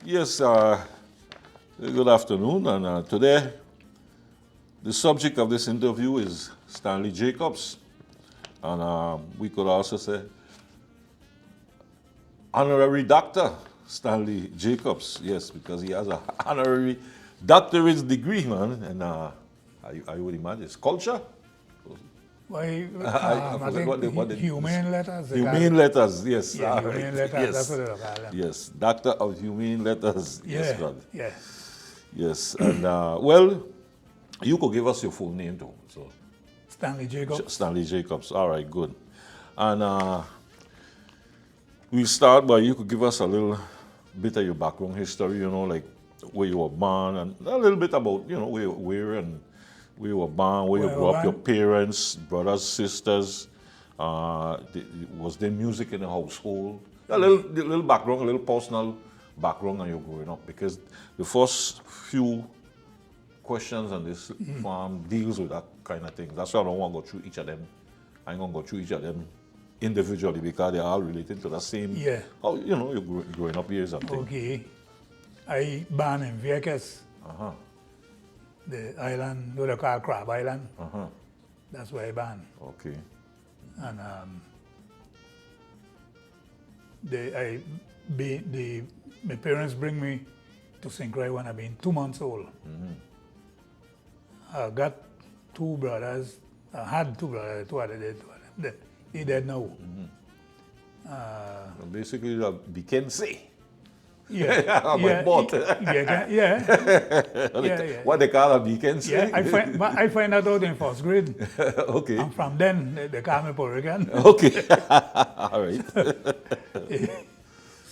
Yes, good afternoon. And today, the subject of this interview is Stanley Jacobs. And we could also say honorary doctor Stanley Jacobs. Yes, because he has an honorary doctorate degree, man. And I would imagine it's culture. Why, I I forget think what the humane letters. humane letters. Yes, Yeah, all humane right. letters, Yes, that's what they call them. yes, doctor of humane letters. Yes, Yeah, God. yeah. Yes, and well, you could give us your full name too. So Stanley Jacobs. Stanley Jacobs. All right, good. And we start by you could give us a little bit of your background history. You know, like where you were born and a little bit about where you were born, where you Where grew I up, your born? parents, brothers, sisters. Was there music in the household? A little background, a little personal background on you growing up, because the first few questions on this farm deals with that kind of thing. That's why I don't want to go through each of them. I ain't gonna go through each of them individually because they're all related to the same. Yeah. How you're growing up years and things. Okay. I born in Vieques, Uh-huh. the island, what they call Crab Island. Uh-huh. That's where I born. Okay. And my parents bring me to St. Croix when I been 2 months old. I got two brothers. I had two brothers. Two of them dead. They dead now. So basically, became say. Yeah, My boat. yeah. What they call a beacon say. Yeah, I find that out in first grade. Okay. And from then, they call me Puerto Rican. Okay. All right.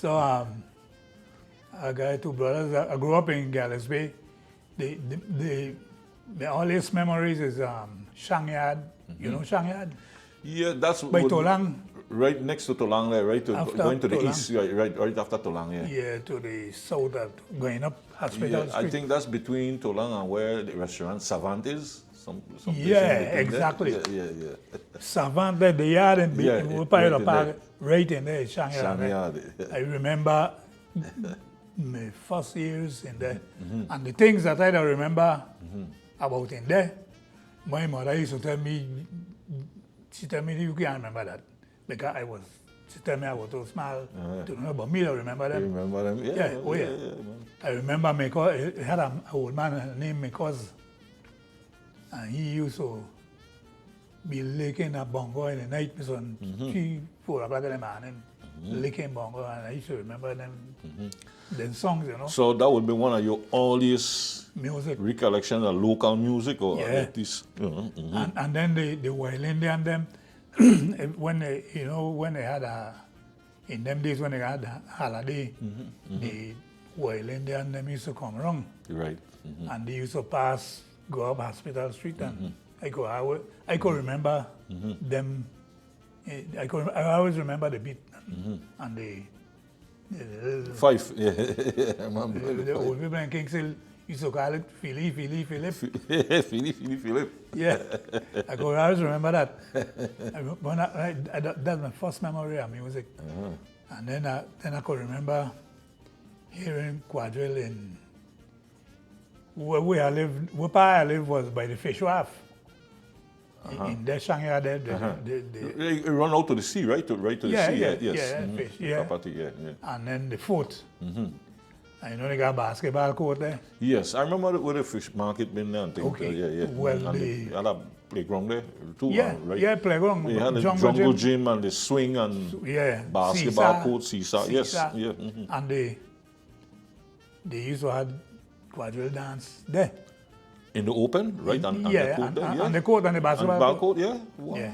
So I got two brothers. I grew up in Gallows Bay. My earliest memories is Shangyard. You know Shangyard? Yeah, that's By Tolang. right next to Tolang there, right? After Going to the Tolang. east, right after Tolang, yeah. Yeah, to the south, going up Hospital Yeah, Street. I think that's between Tolang and where the restaurant Savant is. Some place in Yeah, between there. exactly. Yeah. Savant, the yard and Yeah, we right the in park there. right in there, Shanghai. Shangyard. I remember my first years in there. And the things that I don't remember about in there, my mother used to tell me, she tell me you can't remember that. Because she tell me I was too small to remember, but me don't remember You them. remember them? Yeah, Yeah, oh yeah. man. I remember my cousin, I had an old man named my cousin. And he used to be licking a bongo in the night, son, 3, 4 o'clock in the morning, licking bongo, and I used to remember them songs, you know, So that would be one of your earliest music. recollections of local music, or Yeah. at least, you know. And then the Wild Indian them, when they, when they had in them days when they had a holiday, the Wild Indian them used to come around. Right. And they used to go up Hospital Street, and I could remember them. I always remember the beat and the Five. Yeah. I remember. the old people in Kingshill used to call it Philip. Philip. Yeah, I could always remember that. That's my first memory of music. And then I could remember hearing quadrille in where I lived was by the fish wharf. In the Shanghai there, You run out to the sea, right? Right to the sea. Yes. fish, yeah. Property, yeah. And then the fort. I know they got a basketball court there. Yes, I remember where the fish market been there and things. Okay. Yeah. Well, and the- they had a playground there too, Yeah, right? yeah, playground. They had the jungle jungle gym. gym and the swing and Yeah, basketball seesaw. court, seesaw. Yes, Seesaw. yeah. And they used to have quadrille dance there. In the open, right? And Yeah, the court and, there, and, yeah. and the court and the And basketball ball court. court, yeah. Wow. Yeah.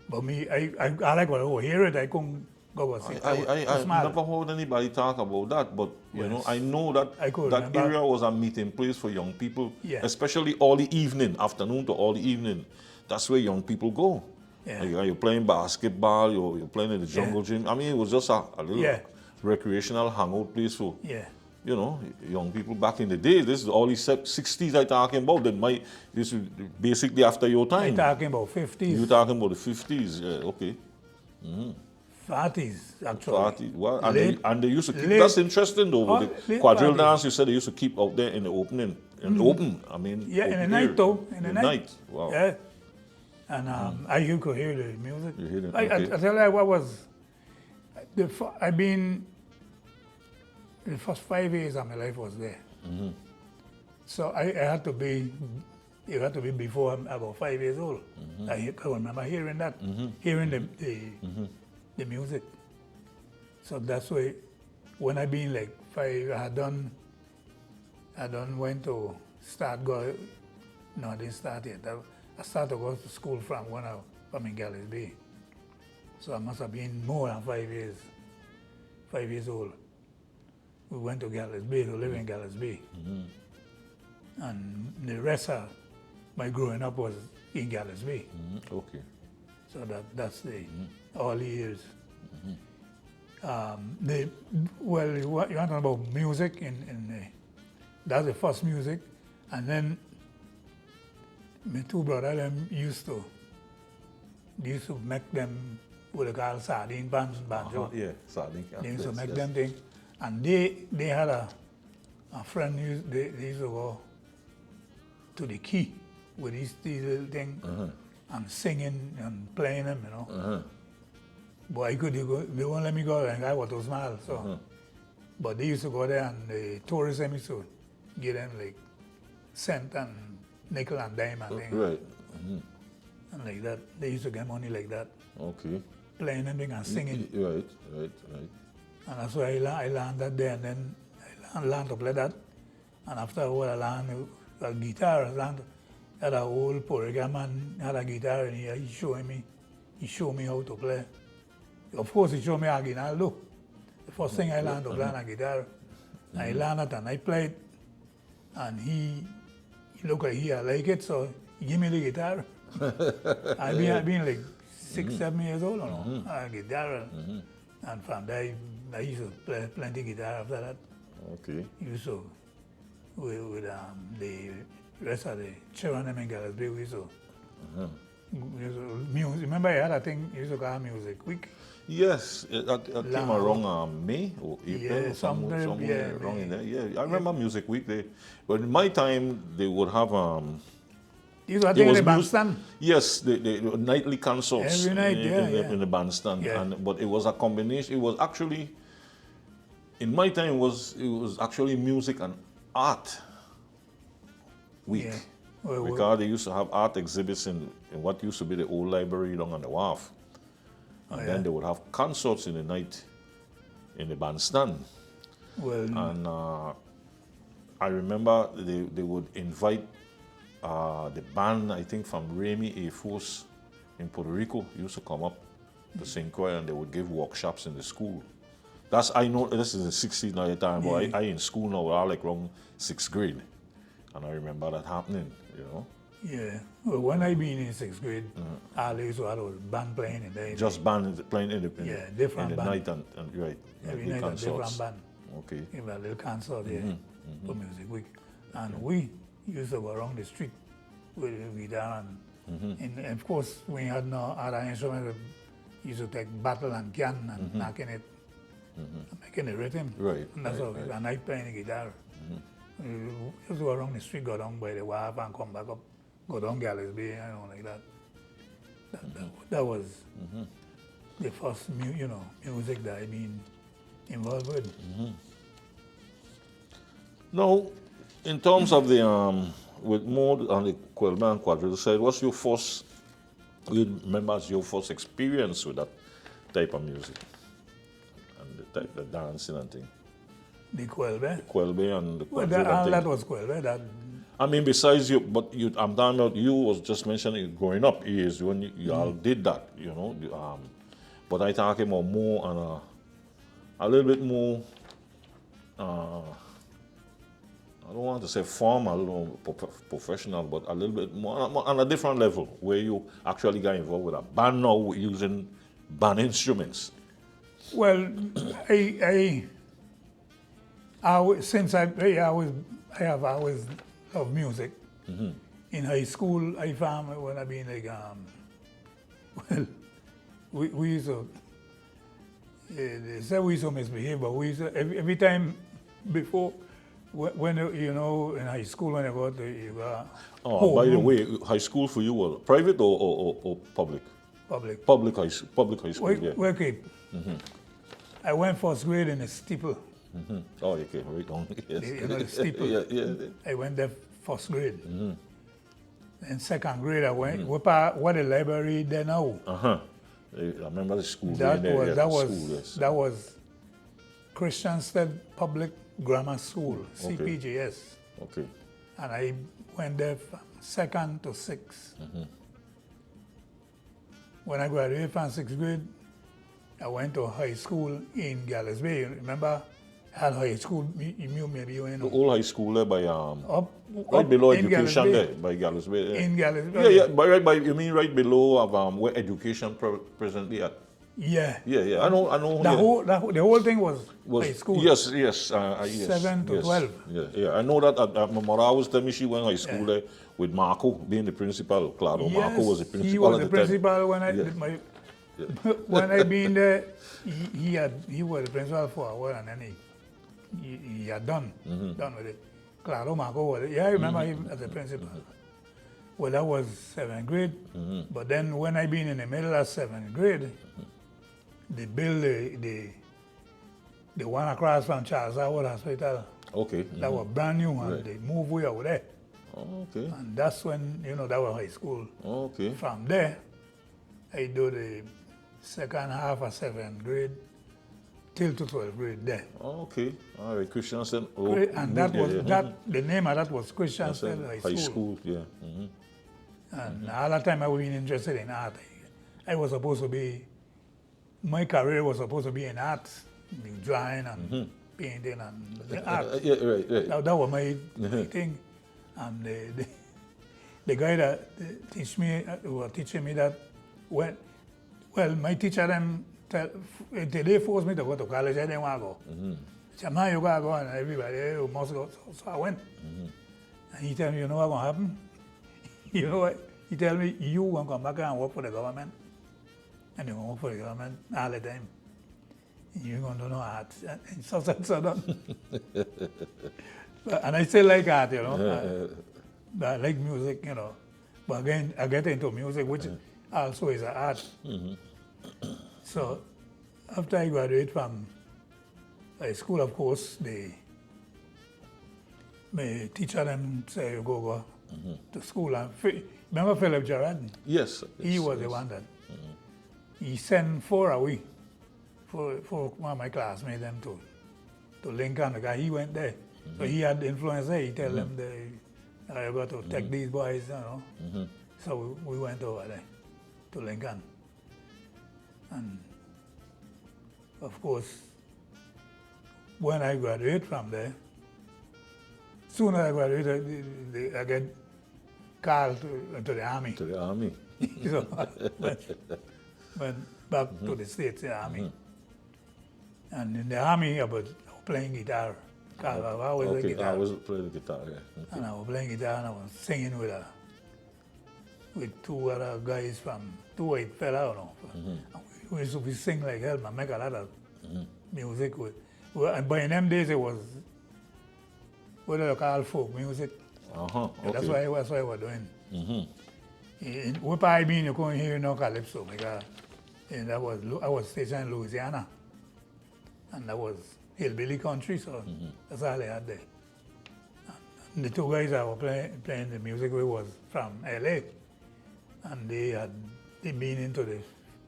But me, I like what I hear it, I couldn't go and see. I never heard anybody talk about that, but you know, I know that I could that remember. area was a meeting place for young people, Yeah. especially all the evening, afternoon to all the evening. That's where young people go. Yeah. You're playing basketball, you're playing in the jungle gym. I mean, it was just a little Yeah. recreational hangout place for Yeah. you know, young people back in the day. This is all these 60s I talking about. This is basically after your I'm time. talking about 50s. You're talking about the 50s, yeah, okay. 40s, actually. Party. Well, and, Late- they used to keep. late- That's interesting though. Oh, With the late quadrille party. dance, you said they used to keep out there in the opening, open. I mean, Yeah, in open the air. night though. In the night. Wow. Yeah. And you could hear the music. You hear the- I okay. tell you what was, I've been, the first 5 years of my life was there. So I had to be, it had to be before I'm about 5 years old. I can remember hearing that, hearing the music. So that's why, when I been like 5, I done went to start go. No, I didn't start yet. I started to go to school from in Galleys Bay. So I must have been more than 5 years. 5 years old. We went to Galleys Bay to live in Galleys Bay. And the rest of my growing up was in Galleys Bay. Okay. So that's the all the years. Well, you want to know about music that's the first music, and then my two brothers them used to make them what they call sardine banjo. Yeah, sardine. They used to Yes, make yes. them things, and they had a friend they used to go to the key with these little things and singing and playing them, you know. But they won't let me go there and I was too small, so. But they used to go there and the tourists used to give them like cent and nickel and dime and things. Right. And like that, they used to get money like that, Okay. playing them thing and singing. Right. And that's why I learned that there, and then I learned to play that. And after a while, I learned a guitar. I learned had a old Puerto Rican man had a guitar, and he showed me how to play. Of course, he showed me aguinaldo. The first thing I learned to play on a guitar. I learned it and I played, and he looked like he like it, so he gave me the guitar. I been like 6, 7 years old, you know, a guitar. And from there, I used to play plenty guitar after that. Okay. Used to, with the rest of the children in Galleys Bay, we used to, music. Remember I had a thing, you used to call Music Week? Yes, that came around May or April, Yeah, or somewhere yeah, around in May. there. Yeah, I remember Music Week. But in my time, they would have You used to have there thing in was the bandstand. Yes, the nightly concerts Every night, in the bandstand. Yeah. But it was a combination. It was actually, in my time, it was actually music and art week. Yeah. Well, Because they used to have art exhibits in what used to be the old library down on the wharf. And then they would have concerts in the night in the bandstand. well, And I remember they would invite the band, I think from Remy Air Force in Puerto Rico, used to come up to sing choir, and they would give workshops in the school. I know this is the 60s now time, but I in school now, I like around 6th grade. And I remember that happening, you know. yeah. Well, when I been in 6th grade, all they used to have was band playing in there. Just band playing in the, different in the band. night and right. Every nightly night a different band. Okay. Give a little concert there for Music Week. And we used to go around the street with a guitar and of course we had no other instruments. We used to take battle and can and knocking it, making the rhythm. Right, And that's right, how and I playing the guitar. We used to go around the street, go down by the wharf and come back up, go down Galleys Bay, you know, like that. That was the first music that I been involved with. Now, in terms of the with more on the Quelbe and quadrille side, what's your first? You remember as your first experience with that type of music and the type of dancing and thing? The Quelbe. Quelbe and the Well, quadrille and that thing. was Quelbe. That I mean, besides you, but I'm talking about you was just mentioning growing up years when you all did that, you know. But I talking about more on a little bit more. I don't want to say formal or professional, but a little bit more on a different level where you actually got involved with a band now using band instruments. well, I since I have always loved music. In high school, I found when I been like well, we used to They said we used to misbehave, but we used to, every time before, when you know, in high school, when you got Oh, by the way, high school for you was private or public? public. Public high school, yeah. Okay. I went first grade in the steeple. Oh, okay, right on. Yes. You know, the steeple. yeah. I went there first grade. In second grade, I went, what the library there now. I remember the school. That there, was, yeah, that the was, school, yes. that was Christiansted Public Grammar School, Okay. CPGS. Okay. And I went there from second to sixth. When I graduated from sixth grade, I went to high school in Gallows Bay. You remember, I had high school, maybe you The know. old high school there by Up right below in Gallows education Bay. there by Gallows Bay. Yeah. In Gallows Bay. Yeah, but right by you mean right below of where education presently at? Yeah. Yeah. I know. The whole thing was high school. Yes. Yes. 7 to yes. 12. Yeah. I know that. My mother always tell me she went high school there with Marco being the principal. Claudio Marco was the principal. He was at the the principal time. when I did my. When I been there, he was the principal for a while, and then he had done with it. Claudio Marco was it. Yeah, I remember him as a principal. Well, that was seventh grade. But then when I been in the middle of seventh grade, they built the one across from Charles Howard Hospital. Okay. That was brand new, and Right. they moved way over there. Oh, okay. And that's when, that was high school. Okay. From there, I do the second half of seventh grade till to 12th grade there. Okay. All right. Christiansen. And that was the name of that was Christiansted High school. Yeah. And all the time I was been interested in art. I was supposed to be, my career was supposed to be in art, drawing and painting and the art. Yeah. Right. That was my thing. And the guy that was teaching me that, my teacher them they forced me to go to college. I didn't want to go. Said, man, you gotta go, and everybody, you must go. So I went. And he told me, you know what's gonna happen? You know what? He told me, you gonna come back and work for the government. And you're gonna work for the government all the time. You're gonna do no art. And so done. And I still like art, I like music, But again, I get into music, which also is an art. So after I graduated from high school, of course, my teacher them say, you go to school. And remember Philip Gerard? Yes. He was the one that he sent 4 away for one of my classmates them to Lincoln, because he went there. So he had influence there. He tell them I got to take these boys, So we went over there to Lincoln. And of course, when I graduated from there, soon as I graduated, I get called to the army. To the army. So went back to the States, the army. And in the army, I was playing guitar. I always played guitar. I was playing the guitar, yeah. Okay. And I was playing guitar and I was singing with 2 other guys from 2 white fellas, And we used to sing like hell, man, make a lot of music with. And by them days it was what they call folk music. Okay. That's what I was doing. In what I mean, you couldn't hear no calypso because I was stationed in Louisiana, and that was hillbilly country, so that's all I had there. And the 2 guys I was playing the music with was from LA, and they been into the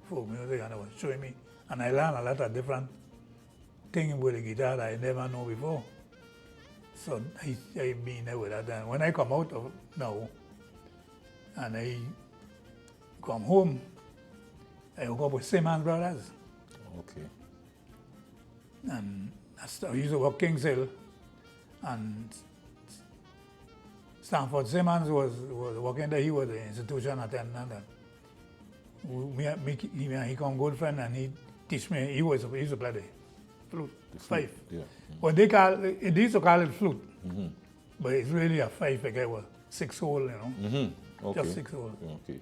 folk music, and they was showing me, and I learned a lot of different things with the guitar that I never know before. So I been there with that. And when I come out of now, and I come home, I hook up with Simmons Brothers. Okay. And I used to work Kings Hill, and Stanford Simmons was working there. He was the institution attendant. And he come good friend, and he teach me. He used to play the flute, fife. Yeah. Well, they used to call it flute, but it's really a fife. Like it was 6 hole, Okay. just 6 hole. Okay.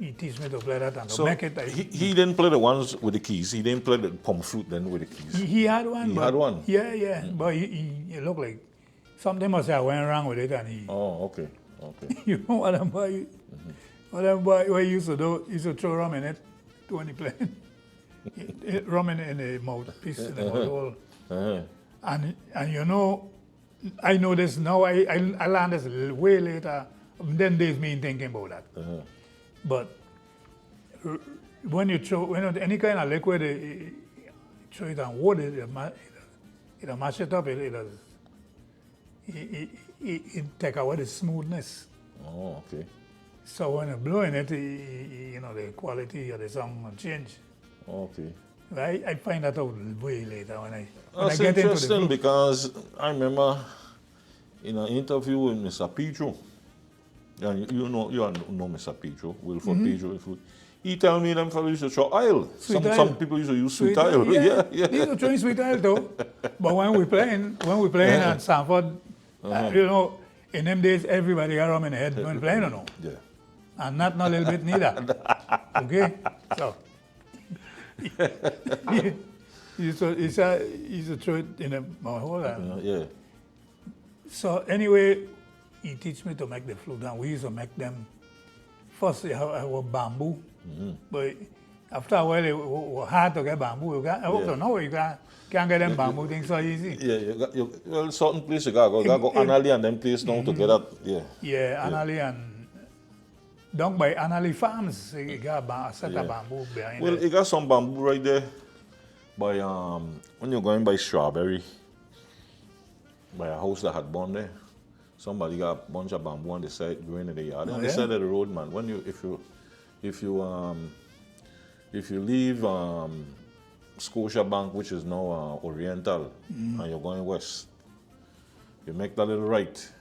he teach me to play that and to So make it. he didn't play the ones with the keys. He didn't play the pump flute then with the keys. He had one. He but had one? Yeah. But he looked like something must have went wrong with it, and he. Oh, okay. You know what I'm boy? What I'm boy? What he used to do? He used to throw rum in it when he played. Rum in the mouthpiece, in the mouth hole. And you know, I know this now. I learned this way later. Then days me thinking about that. But when you throw any kind of liquid, throw it on wood, it'll mash it up. It take away the smoothness. Oh, okay. So when you blow in it, you know, the quality of the song will change. Okay. I find that out way later when I That's get into the interesting flute. because I remember in an interview with Mr. Pedro, and you know Mr. Pedro, Wilford Pedro, he tell me them fellows used to throw oil. Some people used to use sweet oil. Yeah. They used to throw in sweet oil too. But when we playing at Stanford, you know, in them days everybody got rum in the head when playing, you know. Yeah. And not a little bit neither. Okay? So he used to throw it in a hole. Yeah. So anyway, he teach me to make the flute, and we used to make them. First, I have bamboo, but after a while, it was hard to get bamboo. You can't, up to now, you can't get them bamboo things so easy. Yeah, well, certain places you gotta go Annalie and them place now to get that. Yeah. Yeah, Annalie and down by Annalie Farms, you got a set of bamboo behind Well, it. you got some bamboo right there by when you're going by Strawberry, by a house that had burned there. Somebody got a bunch of bamboo on the side going in the yard. On the side of the road, man. When if you leave Scotia Bank, which is now Oriental, and you're going west, you make that little right.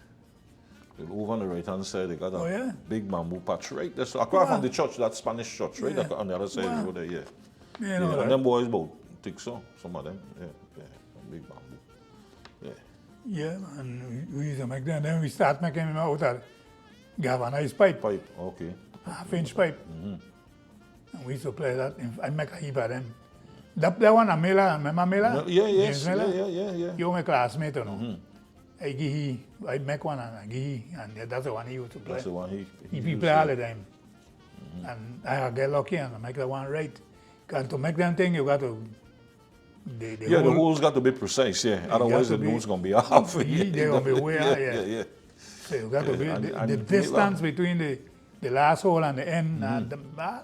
Over on the right hand side, they got a big bamboo patch right there. So across from the church, that Spanish church, right on the other side of the road there, You yeah. know, And them boys about thick so, some of them, big bamboo. Yeah. yeah, and we used to make them. Then we start making them out of galvanized pipe, Pipe, okay. half-inch pipe. And we used to play that. I make a heap of them. That one, Miller, remember Miller? Yes, James Miller? yeah. You my classmate, you know. I make one and I give and that's the one he used to play. That's the one He play all the time. And I get lucky and I make the one right. Because to make them thing, you got to... The holes got to be precise, yeah. Otherwise, the note's going to be off. They're going to be way high, yeah. So you got to be... and the distance between the last hole and the end, and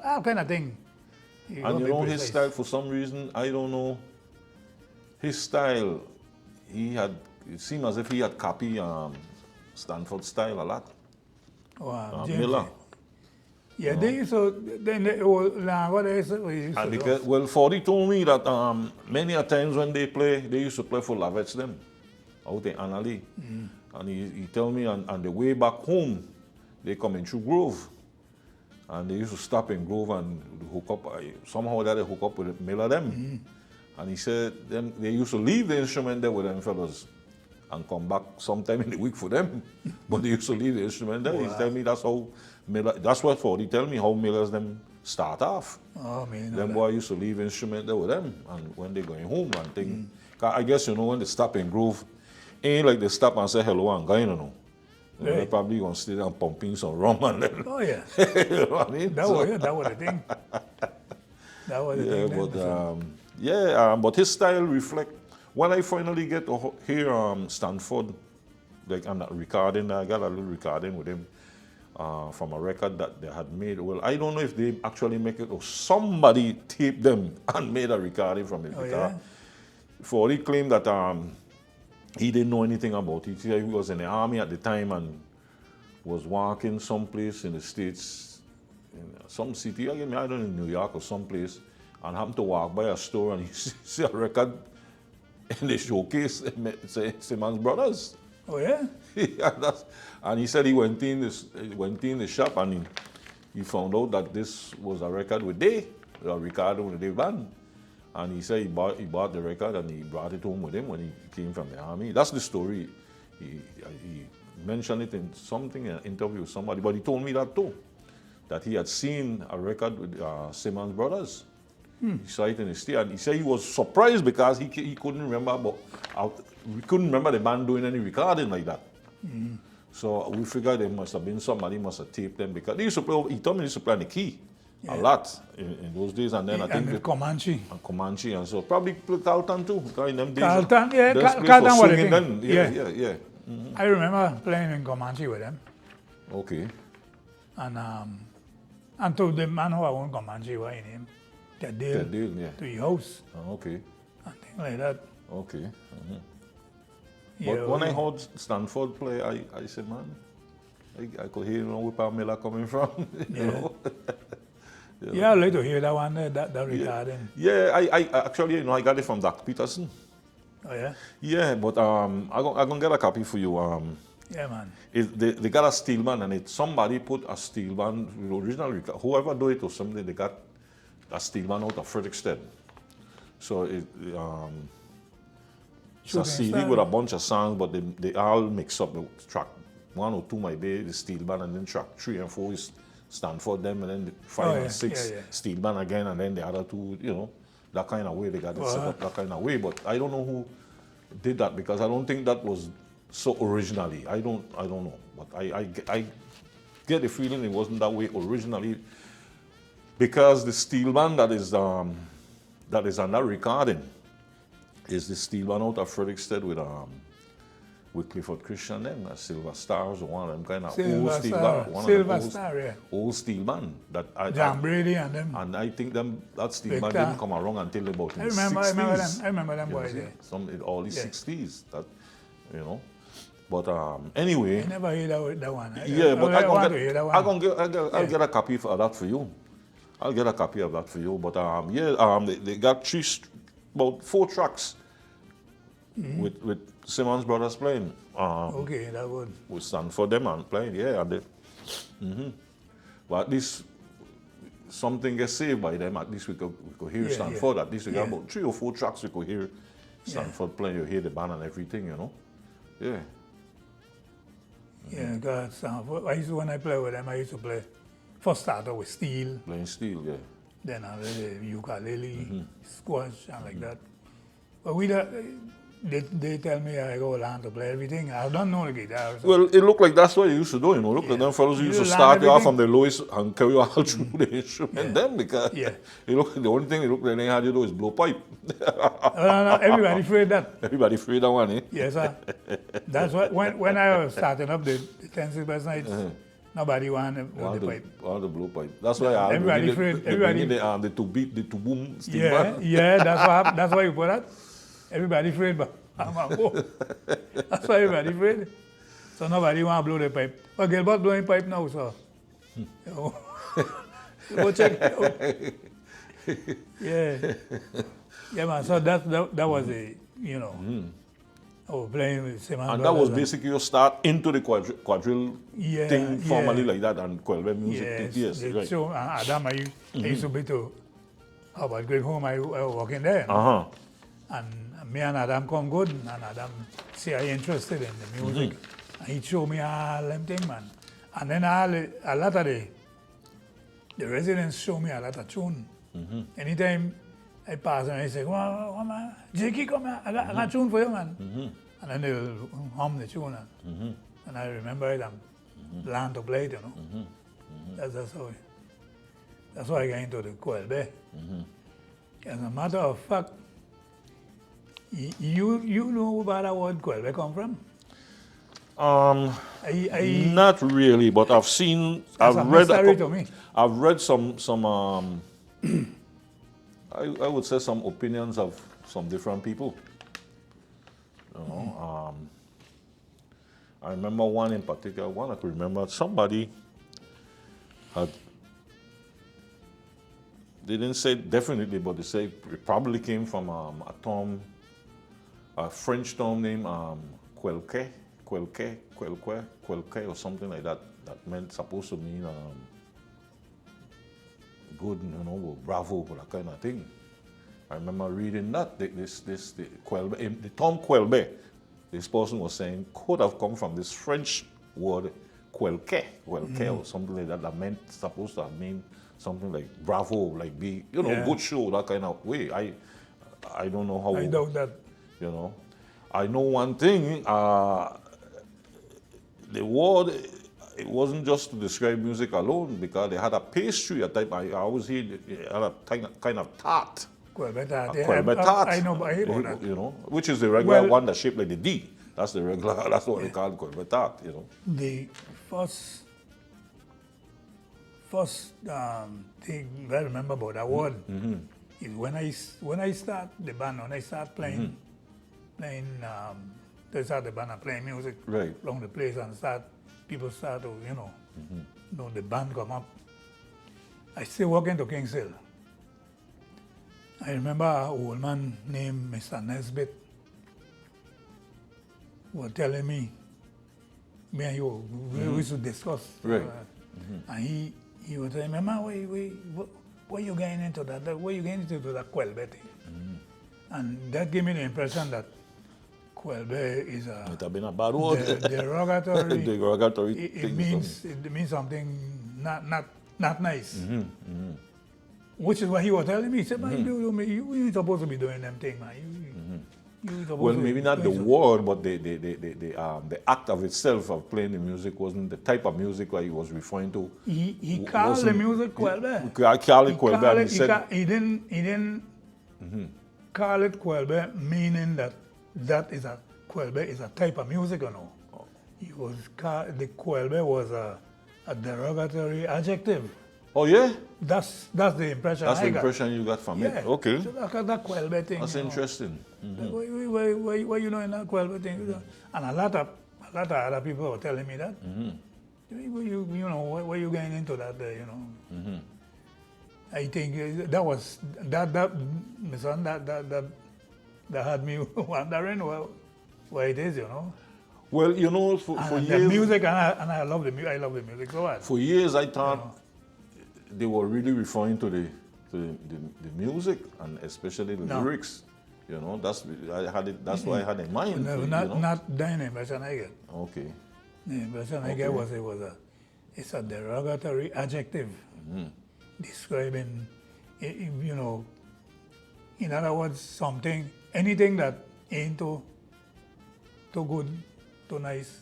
all kind of thing. And you know his style, for some reason, I don't know, his style, it seemed as if he had copied Stanford style a lot. Miller. Yeah, they used to, then they used to And do. because, well, Fordy told me that many a times when they play, they used to play for Lavets them, out in Annalie. And he told me on the way back home, they come in through Grove. And they used to stop in Grove and hook up, somehow that they hook up with Miller them. And he said they used to leave the instrument there with them fellas and come back sometime in the week for them. But they used to leave the instrument there. He tell me that's how Miller, that's what Fordy tell me how Millers them start off. Oh, man. Them boy used to leave instrument there with them, and when they going home and thing. 'Cause I guess you know when they stop in Grove, ain't like they stop and say hello and guy, you know. They're Right. probably gonna stay there pumping some rum and then. Oh, yeah. You know what I mean? That was the thing. That was the thing. But his style reflect. When I finally get to hear Stanford, like I'm not recording, I got a little recording with him from a record that they had made. Well, I don't know if they actually make it or somebody taped them and made a recording from it. Oh, because Fordy claimed that he didn't know anything about it. He was in the army at the time and was working someplace in the States, in some city, I don't know, in New York or someplace, and happened to walk by a store and he see a record in the showcase, say Simmons Brothers. Oh, yeah? And he said he went in the shop and he found out that this was a record with a recording with the band. And he said he bought the record and he brought it home with him when he came from the army. That's the story. He mentioned it in an interview with somebody, but he told me that too. that he had seen a record with Simmons Brothers. He saw it in his stay, and he said he was surprised because he couldn't remember, we couldn't remember the band doing any recording like that. So we figured there must have been somebody must have taped them because they used to play. He told me they used to play on the key a lot in those days, and then I think and Comanche. and Comanche, and so probably play Carlton too. Because in them days, Carlton, yeah, there's place Carlton for was a swinging thing. then. Yeah. I remember playing in Comanche with them, Okay. and to the man who owned Comanche, what his name? Ted Dale, Yeah. to his house, Okay. and things like that. Okay. Yeah, But when I heard Stanford play, I said, man, I could hear where Paul Miller coming from. you know? Yeah, I'd like to hear that one, that recording. Yeah, I actually, I got it from Doc Peterson. Oh, yeah? Yeah, but I'm gonna get a copy for you. Yeah, man. They got a steel band, and somebody put a steel band, the original record, whoever do it or something, they got a steel band out of Frederickstead. So it's a CD style. with a bunch of songs, but they all mix up. The track 1 or 2 might be the steel band, and then track 3 and 4 is Stanford them, and then the 5 and 6 steel band again, and then the other 2, that kind of way they got it set up that kind of way. But I don't know who did that because I don't think that was so originally. I don't know, but I get the feeling it wasn't that way originally because the steel band that is on that recording is the steel band out of Frederickstead with Clifford Christian then, Silver Stars, one of them kind of old steel band. Old steel band. John Brady and them. And I think that steel band didn't come around until about the 60s. I remember them boys there. Some in all the 60s. But anyway. I never heard that one. I'll get a copy of that for you. I'll get a copy of that for you. But they got about 4 tracks with Simmons Brothers playing. Okay, that would. With Stanford them and playing, yeah. But at least something gets saved by them. At least we could hear Stanford. At least we got about 3 or 4 tracks we could hear Stanford playing. You hear the band and everything, Yeah. Yeah, because when I play with them, I used to play, first started with steel. Playing steel, yeah. Then I did ukulele, squash, and like that. But they tell me I go learn to play everything. I don't know the guitar. So. Well, it looked like that's what you used to do, Look like them fellows used to start you off from the lowest and carry you all through the instrument. Then because the only thing it looked like they had to do is blow pipe. No, everybody afraid that. Everybody afraid that one, eh? Yes, sir. That's what when I was starting up the 10 best nights, nobody wanted the pipe. Want the blow pipe. That's why everybody afraid. Everybody the to beat the to boom steel band. Yeah, that's why you put that. Everybody afraid, but that's why everybody afraid. So nobody want to blow the pipe. But Gilbert blowing pipe now, so. Go check it out. Yeah, man. So that was playing with Simmons. And that was basically your start into the quadrille thing formally like that and Quelbe music. Yes, right. So Adam, I used to be to Howard Greg home. I was working there. And me and Adam come good, and Adam say I interested in the music. And he showed me all them things, man. And then a lot of the residents show me a lot of tune. Anytime I pass and I say, well, man, Jakey, come here, I got a tune for you, man. And then they'll hum the tune. And I remember it and learn to play it, That's why I got into the Quelbe. As a matter of fact, you know where that word Quelbe come from? Not really, but I've read some I would say some opinions of some different people. I remember one in particular. One I could remember. Somebody had. They didn't say definitely, but they say it probably came from a French term named Quelbe, or something like that. That meant supposed to mean good, bravo, that kind of thing. I remember reading that the Quelbe, the term Quelbe, this person was saying could have come from this French word Quelbe or something like that. That meant supposed to have mean something like bravo, like be Yeah. good show, that kind of way. I don't know how. I doubt that. You know, I know one thing. The word, it wasn't just to describe music alone, because they had a pastry, a type. I always hear they had a kind of tart. Quelbe tart. Yeah, Quelbe tart. I know, but I hear about that. You know, which is the regular Well- one that's shaped like the D. That's the regular. That's what they call Quelbe tart. You know. The first thing I remember about that word is when I start the band, when I start playing, they start the band and playing music Right. along the place, and people start to, the band come up. I still walk into Kings Hill. I remember an old man named Mr. Nesbitt was telling me and you, we used to discuss. Right. And he was telling me, man, why you getting into that? Why you getting into that Quelbe thing? And that gave me the impression that Quelbe is It have been a bad word. derogatory. Derogatory It thing. means something not nice. Which is what he was telling me. He said, man, you ain't supposed to be doing them things, man. You supposed Well, to maybe be not the doing something." word, but the act of itself of playing the music wasn't the type of music that he was referring to. He called the music Quelbe. I call it Quelbe, and he said, He didn't call it Quelbe, meaning that is a Quelbe is a type of music or no. He was the Quelbe was a derogatory adjective. oh yeah? That's the impression That's I the got. impression you got from Yeah. it. Okay. So that Quelbe thing. That's you know. interesting. Why you doing that Quelbe thing? And a lot of other people were telling me that. Why you getting into that? I think that was my son, that had me wondering why it is, Well, for And the years, music, and I love the music. I love the music so much. for years I thought they were really referring to the music, and especially the No. lyrics. That's what I had in mind. Not the impression I get. Okay. The impression I get was it's a derogatory adjective describing, in other words, anything that ain't too good, too nice,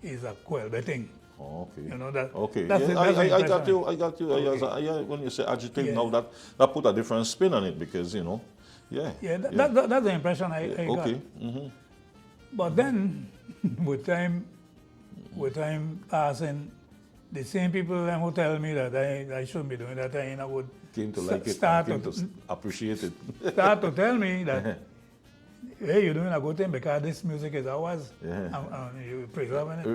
is a Quelbe thing. Okay. That. Okay. That's Yeah, the- that's the I got impression. you. I got you. Okay. When you say adjective, Yeah. now that put a different spin on it, because yeah. Yeah, that's the impression I got. Okay. But then, with time passing, the same people them who tell me that I shouldn't be doing that, I would Came to like it. start Came to to appreciate it. start to tell me that, hey, you're doing a good thing because this music is ours, Yeah. and you're preserving it.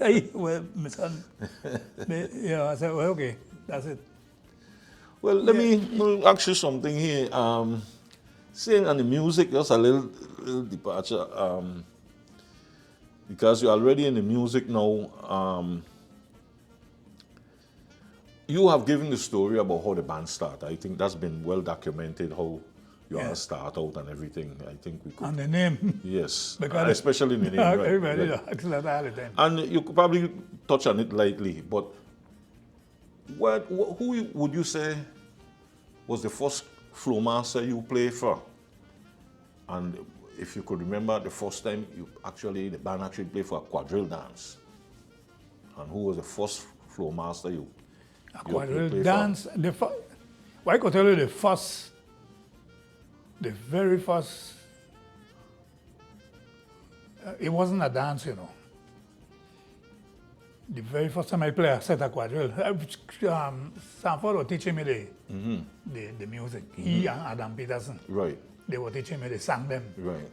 Right. Well, my son, I said, well, okay, that's it. Well, let me ask you something here. Saying on the music, just a little departure. Because you're already in the music now. You have given the story about how the band started. I think that's been well documented, how you all start out and everything. I think we could. And the name, Yes, because especially in the name. Right, everybody right. asks that all the time. And you could probably touch on it lightly, but who would you say was the first flow master you played for? And if you could remember the first time the band actually played for a quadrille dance, and who was the first flow master you Quadrille played dance. I could tell you the very first. It wasn't a dance, The very first time I played a set of quadrille, Sanford was teaching me the music. He and Adam Peterson. for? Right, They were teaching me, they sang them right.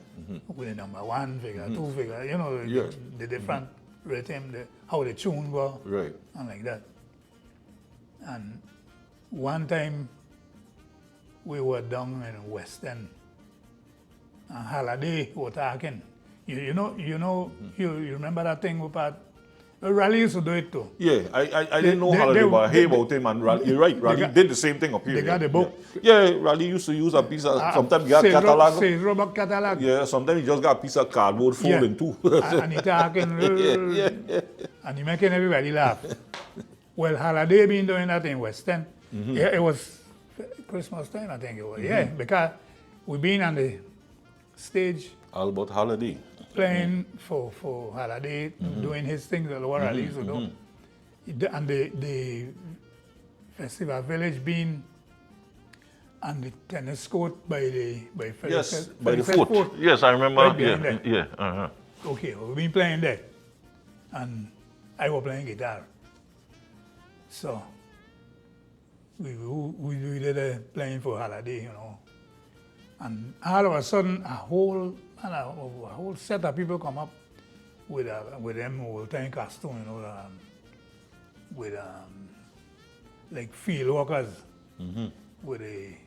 with the number 1 figure, 2 figure, Yeah. the different rhythm, how the tune go, Right. and like that. And one time we were down in West End, and Holiday was talking. You remember that thing about Raleigh used to do it too. Yeah, I didn't know Holiday, but I hear about him, and you're right, Raleigh got- did the same thing up here. they got the book. Yeah, Raleigh used to use a piece of, sometimes he got catalog. Sales Robert catalog. Yeah, sometimes he just got a piece of cardboard folded in two. And he talking, and he making everybody laugh. Well, Holiday been doing that in West End. Yeah, it was Christmas time, I think it was. Yeah, because we been on the stage All about Holiday. playing for Holiday, doing his things that Lower Raleigh used to do. And the festival village being on the tennis court by Yes, by the foot. Yes, I remember. Right behind there. Yeah. Uh-huh. Okay, we've been playing there. And I was playing guitar. So we did playing for Holiday, you know. And all of a sudden, a whole set of people come up with them whole time costume, you know, with like field workers with a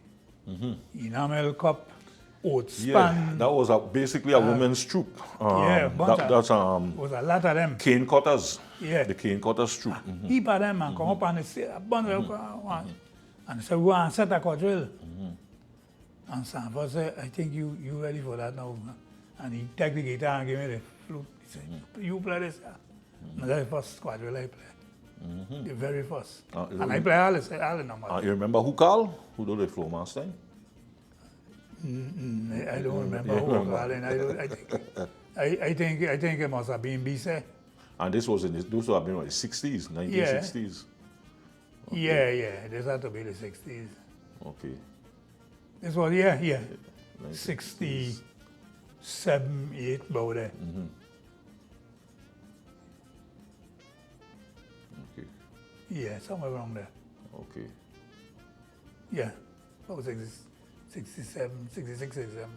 enamel cup, oat Yeah, span. that was basically a women's troop. Yeah, bunch of- that's was a lot of them. cane cutters. Yeah. The cane cutters troop. Heap of them and come up and they say, a bunch of and say, we want to set a quadrille. And Sanford said, I think you ready for that now. And he took the guitar and gave me the flute. He said, you play this. And that's the first quadrille I played. The very first. And I play all the numbers. You remember who called? Who did the floor master? I don't remember who was calling. I think it must have been BC. And this was those would have been what, the 60s, 1960s. Yeah. This had to be the 60s. Okay. This was, 67, 8, about there. Okay. Yeah, somewhere around there. Okay. Yeah, about 67, 66, 67.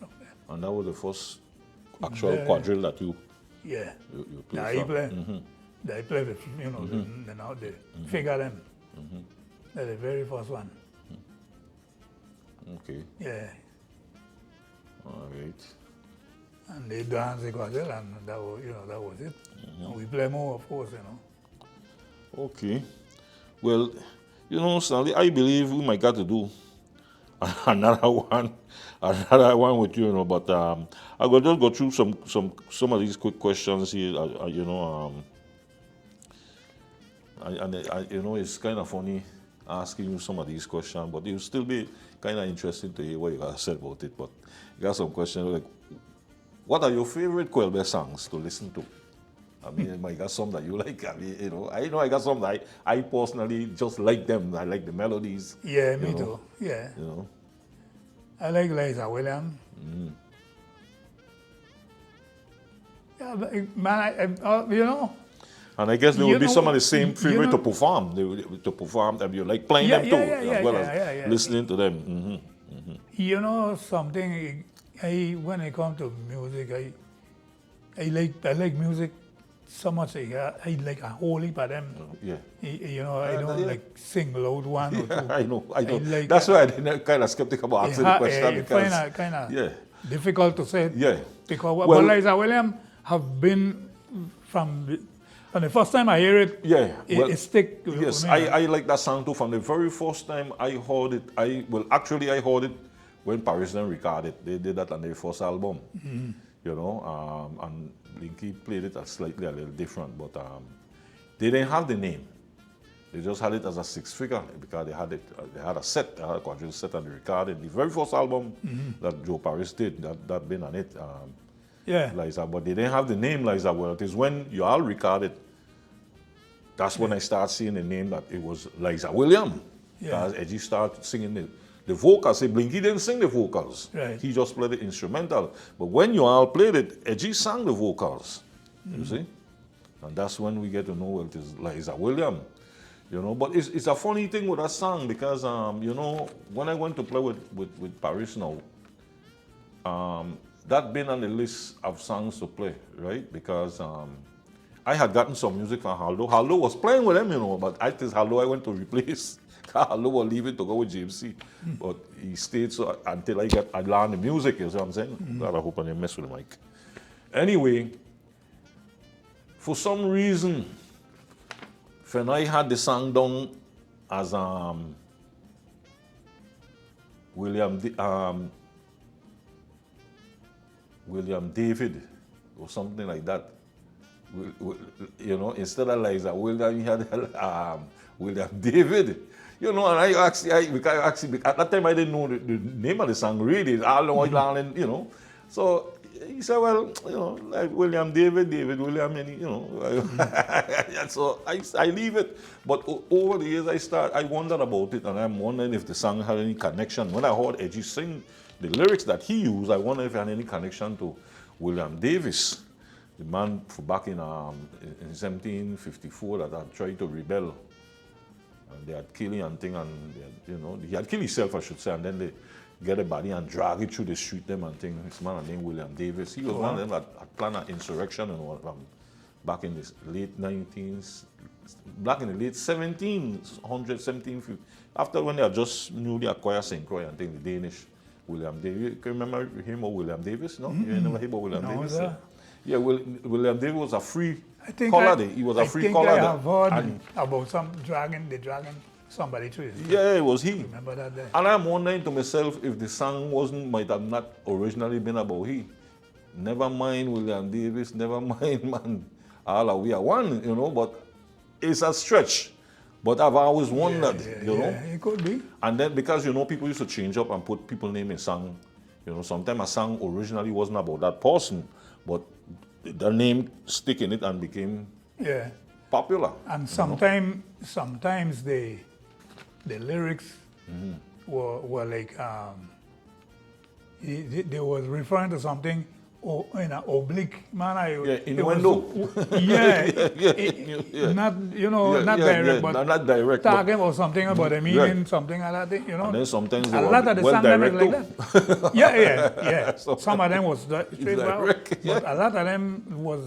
Around there. And that was the first actual Yeah. quadrille that you Yeah. played. Now he from. play. They play the, you know, the figure them. They're the very first one. Okay. Yeah. All right. And they dance the quadrille and that was it. And we play more, of course, you know. Okay. Well, Stanley, I believe we might got to do another one with you, but I will just go through some of these quick questions here, it's kind of funny asking you some of these questions, but it'll still be kind of interesting to hear what you guys said about it. But you got some questions like, what are your favorite Quelbe songs to listen to? I mean, I got some that you like. I mean, I know I got some that I personally just like them. I like the melodies. Yeah, me too. Yeah. I like Liza Williams. Yeah, but, man, And I guess there will be some of the same you favorite know- to perform. To perform them, you like playing them too, as well as yeah. listening to them. You know something, when it comes to music, I like music so much. I like a whole heap of them. Yeah. I don't like single out one or two. I know. like That's why I'm kind of skeptical about asking the question because kind of yeah. difficult to say. Yeah. Because Well- what Liza Williams have been from the first time I hear it, Yeah. it stick. with Yes, me. I like that song too. From the very first time I heard it, I heard it when Paris then recorded it. They did that on their first album, and Linky played it a little different, but they didn't have the name. They just had it as a six-figure because they had a set, they had a quadrille set, and they recorded the very first album that Joe Paris did. That been on it. Liza, but they didn't have the name Liza. Well, it is when you all recorded. That's when I started seeing the name that it was Liza Williams. As Edgy started singing the vocals. Say Blinky didn't sing the vocals. Right. He just played the instrumental. But when you all played it, Edgy sang the vocals. You see? And that's when we get to know well, it is Liza Williams. But it's a funny thing with that song because when I went to play with Paris now, that been on the list of songs to play, right? Because I had gotten some music from Haldo. Haldo was playing with them, but I think Haldo I went to replace. Haldo was leaving to go with JMC. But he stayed until I learned the music, you see what I'm saying? God, I hope I didn't mess with the mic. Anyway, For some reason, when I had the song done as William David or something like that. You know, instead of Liza William, he had William David. You know, and because at that time I didn't know the name of the song really. All know, you know. So he said, well, you know, like William David, William, and you know. So I leave it. But over the years I wondered about it, and I'm wondering if the song had any connection. When I heard Edgy sing the lyrics that he used, I wonder if it had any connection to William Davis, the man back in 1754 that had tried to rebel. And they had killed him and thing, and you know, he had killed himself, I should say, and then they get a body and drag it through the street them and thing. This man named William Davis. He was one of them that had planned an insurrection and all back in the late 19s, back in the late 1700s, 1750. After when they had just newly acquired St. Croix and thing, the Danish William Davis. You can remember him or William Davis? No? You never heard about William Davis? Yeah, William Davis was a free color. He was a free color. I have heard about some dragon somebody through his. Yeah, it was he. Remember that day? And I'm wondering to myself if the song might have not originally been about he. Never mind William Davis, never mind man, all we are one, you know, but it's a stretch. But I've always wondered, you know. Yeah, it could be. And then because, you know, people used to change up and put people's name in song. You know, sometimes a song originally wasn't about that person, but the name stick in it and became popular. And sometimes the lyrics were like they was referring to something in an oblique manner. Yeah, innuendo. Not not direct, but not direct. talking about something about the meaning, something like that. You know. And then sometimes a lot of the songs like that. yeah. So, some of them was straight but a lot of them was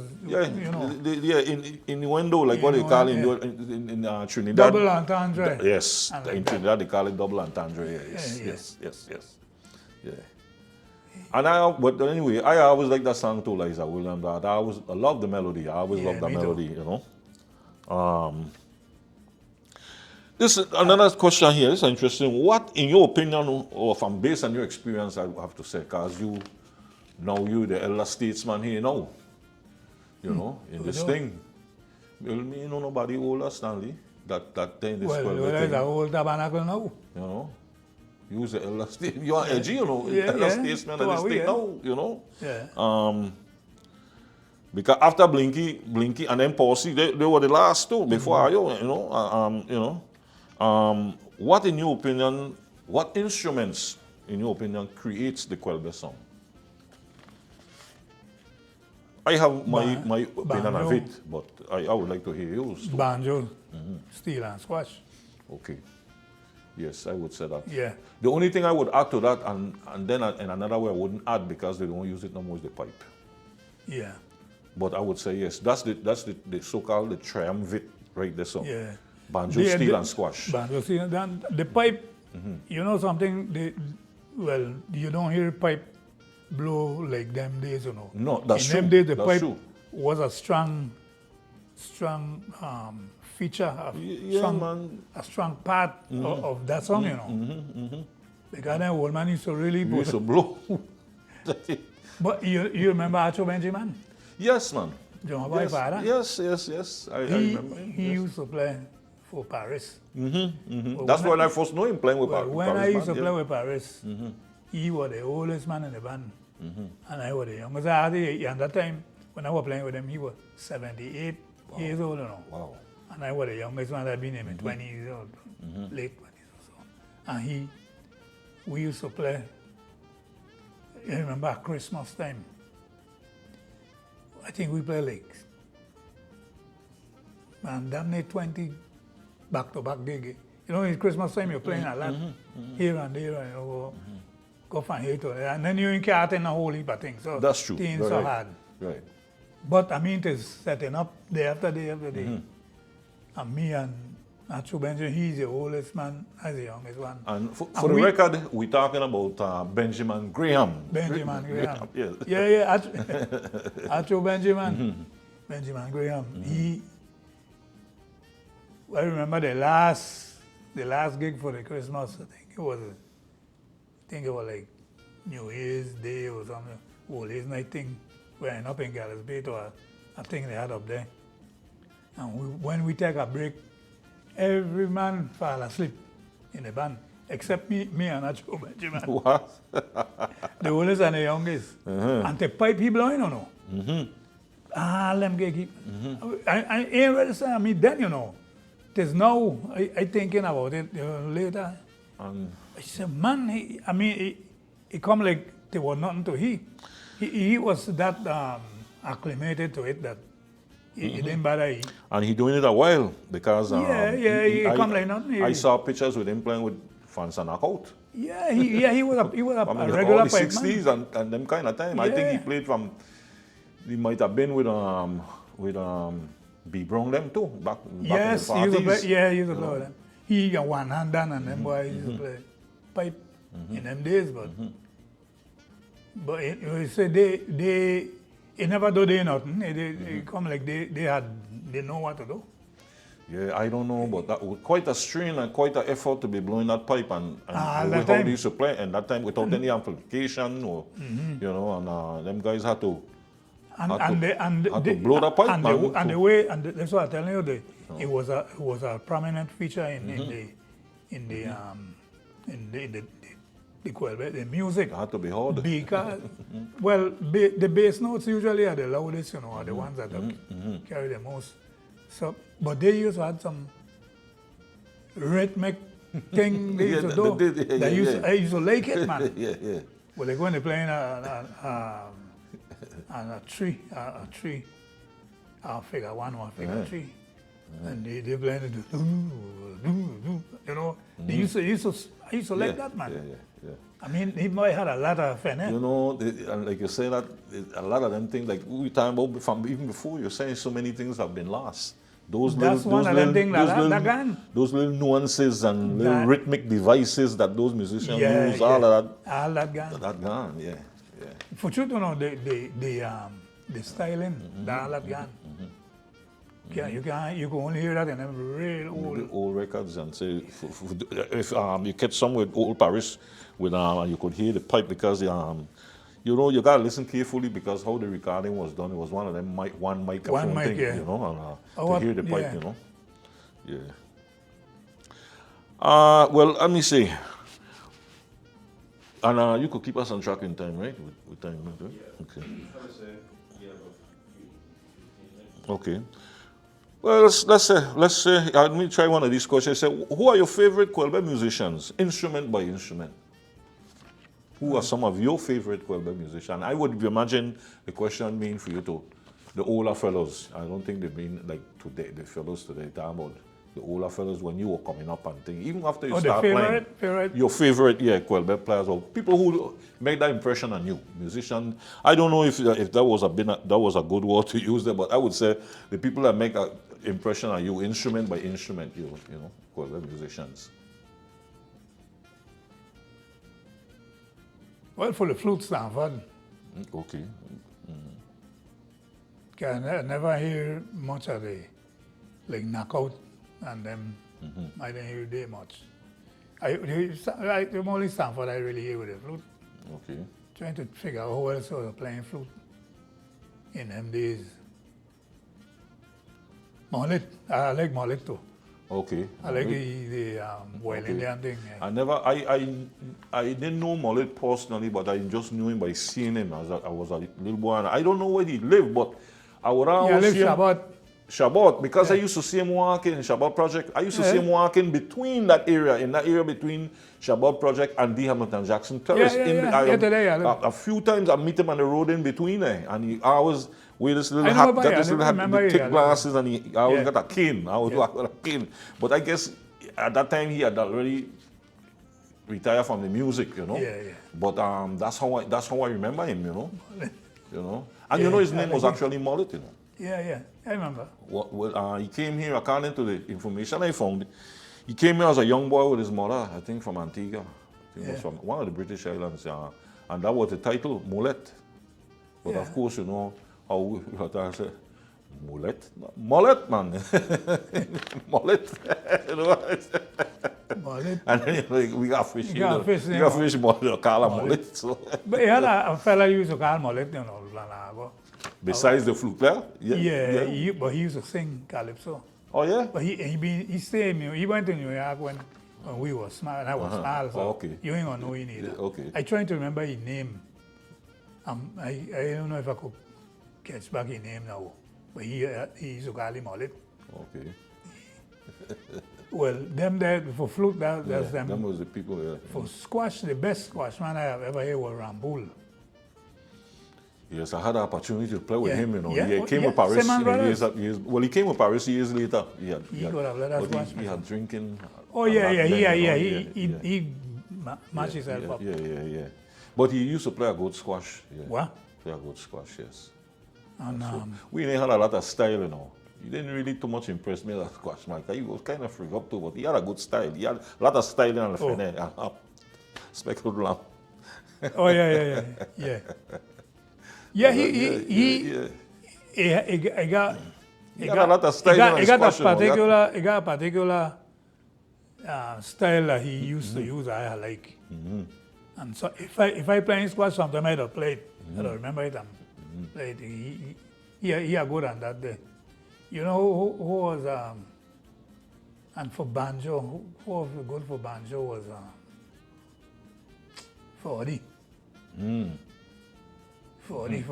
innuendo, like what they call in Trinidad. Double entendre. Yes, in Trinidad they call it double entendre. Yes. Yeah. And but anyway, I always like that song too, Liza William. That I love the melody. I always love the melody, you know. This is another question here. It's interesting. What, in your opinion, or from based on your experience, I have to say, because you're the elder statesman here now, you know, in this thing. Well, me know nobody older, Stanley. That thing, this there's a whole tabernacle now. You know. Use the elder statesman. You are edgy, you know, elder statesman of the state now, you know. Yeah. Because after Blinky, and then Posse, they were the last two before you know. What in your opinion, what instruments, in your opinion, creates the Quelbe song? I have my opinion of it, but I would like to hear yours too. Banjo, steel and squash. Okay. Yes, I would say that. Yeah. The only thing I would add to that, and then in another way I wouldn't add because they don't use it no more, is the pipe. Yeah. But I would say yes, that's the so-called the triumvirate right there. So yeah. Banjo, steel, and squash. Banjo, steel, and the pipe. You know something? You don't hear pipe blow like them days, you know. No, that's true. In them days, the that's pipe true. was a strong feature, a strong part of that song, you know. Because then old man used to really blow. But you remember Acho Benjamin? Yes, man. John my father? Yes. I remember. He used to play for Paris. That's when I first know him playing with Paris. When I used to play with Paris, he was the oldest man in the band. And I was the youngest. At that time, when I was playing with him, he was 78 years old, you know. Wow. And I was the youngest one. I'd been in 20 years old, late 20s or so. And we used to play, I remember at Christmas time. I think we played like, man, damn near 20 back-to-back gigs. You know, in Christmas time, you're playing a lot here and there, you know, go from here to there. And then you can't attend a whole heap of things. So that's true. Things are hard. Right. But I mean, it is setting up day after day after day. And me and Acho Benjamin, he's the oldest man, I'm the youngest one. And for the record, we're talking about Benjamin Graham. Benjamin Graham. Yes. Yeah, Acho Benjamin. Benjamin Graham. I remember the last gig for the Christmas. I think it was like New Year's Day or something, old Year's night thing. We were up in Gallows Bay to a thing they had up there. And when we take a break, every man fall asleep in the band, except me and Nacho Benjamin. What? The oldest and the youngest. And the pipe he blowing, you know. All them gig. I ain't ready to say me then, you know. There's now, I thinking about it later. I said, man, he come like there was nothing to he. He was that acclimated to it that he didn't bother he. And he doing it a while because he come like nothing. I saw pictures with him playing with Fans and Knockout. Yeah, he was a From regular all the pipe 60s man. and them kind of time. I think he played from. He might have been with B. Brown them too back Yes, in the 40s. he used to play. Yeah, he used to play with them. He got one hand done and them boys used to play pipe in them days, but you say they never do they nothing. They come like they know what to do. Yeah, I don't know, but that was quite a strain and quite an effort to be blowing that pipe and the way how that they time. used to play, and that time without any amplification or you know, and them guys had to blow that pipe, and the way that's what I'm telling you. It was a prominent feature in the Quelbe, the music. It had to be hard. Because well, the bass notes usually are the loudest, you know, are the ones that carry the most. So, but they used to have some rhythmic thing they used to do. I used to like it, man. yeah. Well, like when they're playing a tree, figure one or figure three, and they playing it, you know. I used to like that, man. Yeah. I mean, he might have had a lot of fun, eh? You know, and like you say that, a lot of them things, like we talking about from even before, you're saying so many things have been lost. Those little nuances and little rhythmic devices that those musicians use, all of that. All that gone. That gone, yeah. For sure, you know, the styling, all that gone. You can only hear that in them real old records, and say if you catch some with old Paris, with you could hear the pipe because you know, you gotta listen carefully because how the recording was done, it was one of them one microphone thing, you know, and to hear the pipe, you know. Yeah. Well, let me see. And you could keep us on track in time, right? With time, right? Okay. Okay. Well, let's say, let me try one of these questions. Say, who are your favorite Quelbe musicians, instrument by instrument? Who are some of your favorite Quelbe musicians? I would imagine the question mean for you to the older fellows. I don't think they mean like today, the fellows today. Talking about the older fellows when you were coming up and things. Even after you start playing, your favorite, Quelbe players or people who made that impression on you, musicians. I don't know if that was a good word to use there, but I would say the people that make an impression on you, instrument by instrument, you know, Quelbe musicians. Well, for the flute, Stanford. Okay. I never hear much of the like knockout and them. I didn't hear they much. The only Stanford I really hear with the flute. Okay. Trying to figure out who else was playing flute in them days. Mullet. I like Mullet too. Okay. I like the Wild Indian thing. Yeah. I didn't know Mullet personally, but I just knew him by seeing him as I was a little boy. And I don't know where he lived, but I would always see him. Shabbat, because I used to see him walking in Shabbat Project. I used to see him walking between that area, in that area between Shabbat Project and D. Hamilton Jackson Terrace. A few times I meet him on the road in between there, and he always wear this little hat, got this little hat with thick glasses, and he always got a cane. I always walk with a cane. But I guess at that time he had already retired from the music, you know. But that's how I remember him, you know. You know, and you know his name was actually Mullet, you know. Yeah, I remember. Well, he came here, according to the information I found, he came here as a young boy with his mother, I think from Antigua. I think it was from one of the British islands, and that was the title, Mullet. But of course, you know, how Mullet? Mullet, man. Mullet. You know? Mullet. And then we got fish. You got fish, we got fish mullet, call him mullet. So. But he had a fella used to call Mullet, you know, Lanago. Besides the flute player? But he used to sing calypso. Oh, yeah? But he stayed he went to New York when we were small, and I was small, so okay. you ain't gonna know him either. Okay. I trying to remember his name. I don't know if I could catch back his name now, but he used to call him Mullet. Okay. Well, them there, for flute, that's them. Them was the people, yeah. For squash, the best squash man I have ever heard was Ramboul. Yes, I had the opportunity to play with him, you know. Yeah. He came with Paris he came with Paris years later. He could have let us watch. He had drinking. Oh, he matched himself up. Yeah. But he used to play a good squash. Yeah. What? Play a good squash, yes. And, we didn't have a lot of style, you know. He didn't really too much impress me as a squash man. He was kind of freak up too, but he had a good style. He had a lot of style in the front. Speckled lamp. Oh, yeah. Yeah, he got a lot of style. He got a particular style that he used to use. I like, and so if I play squash, sometimes I don't play it. I don't remember it. Played. He are good on that day. You know who was and for banjo, who was good for banjo was Fordy. Fordy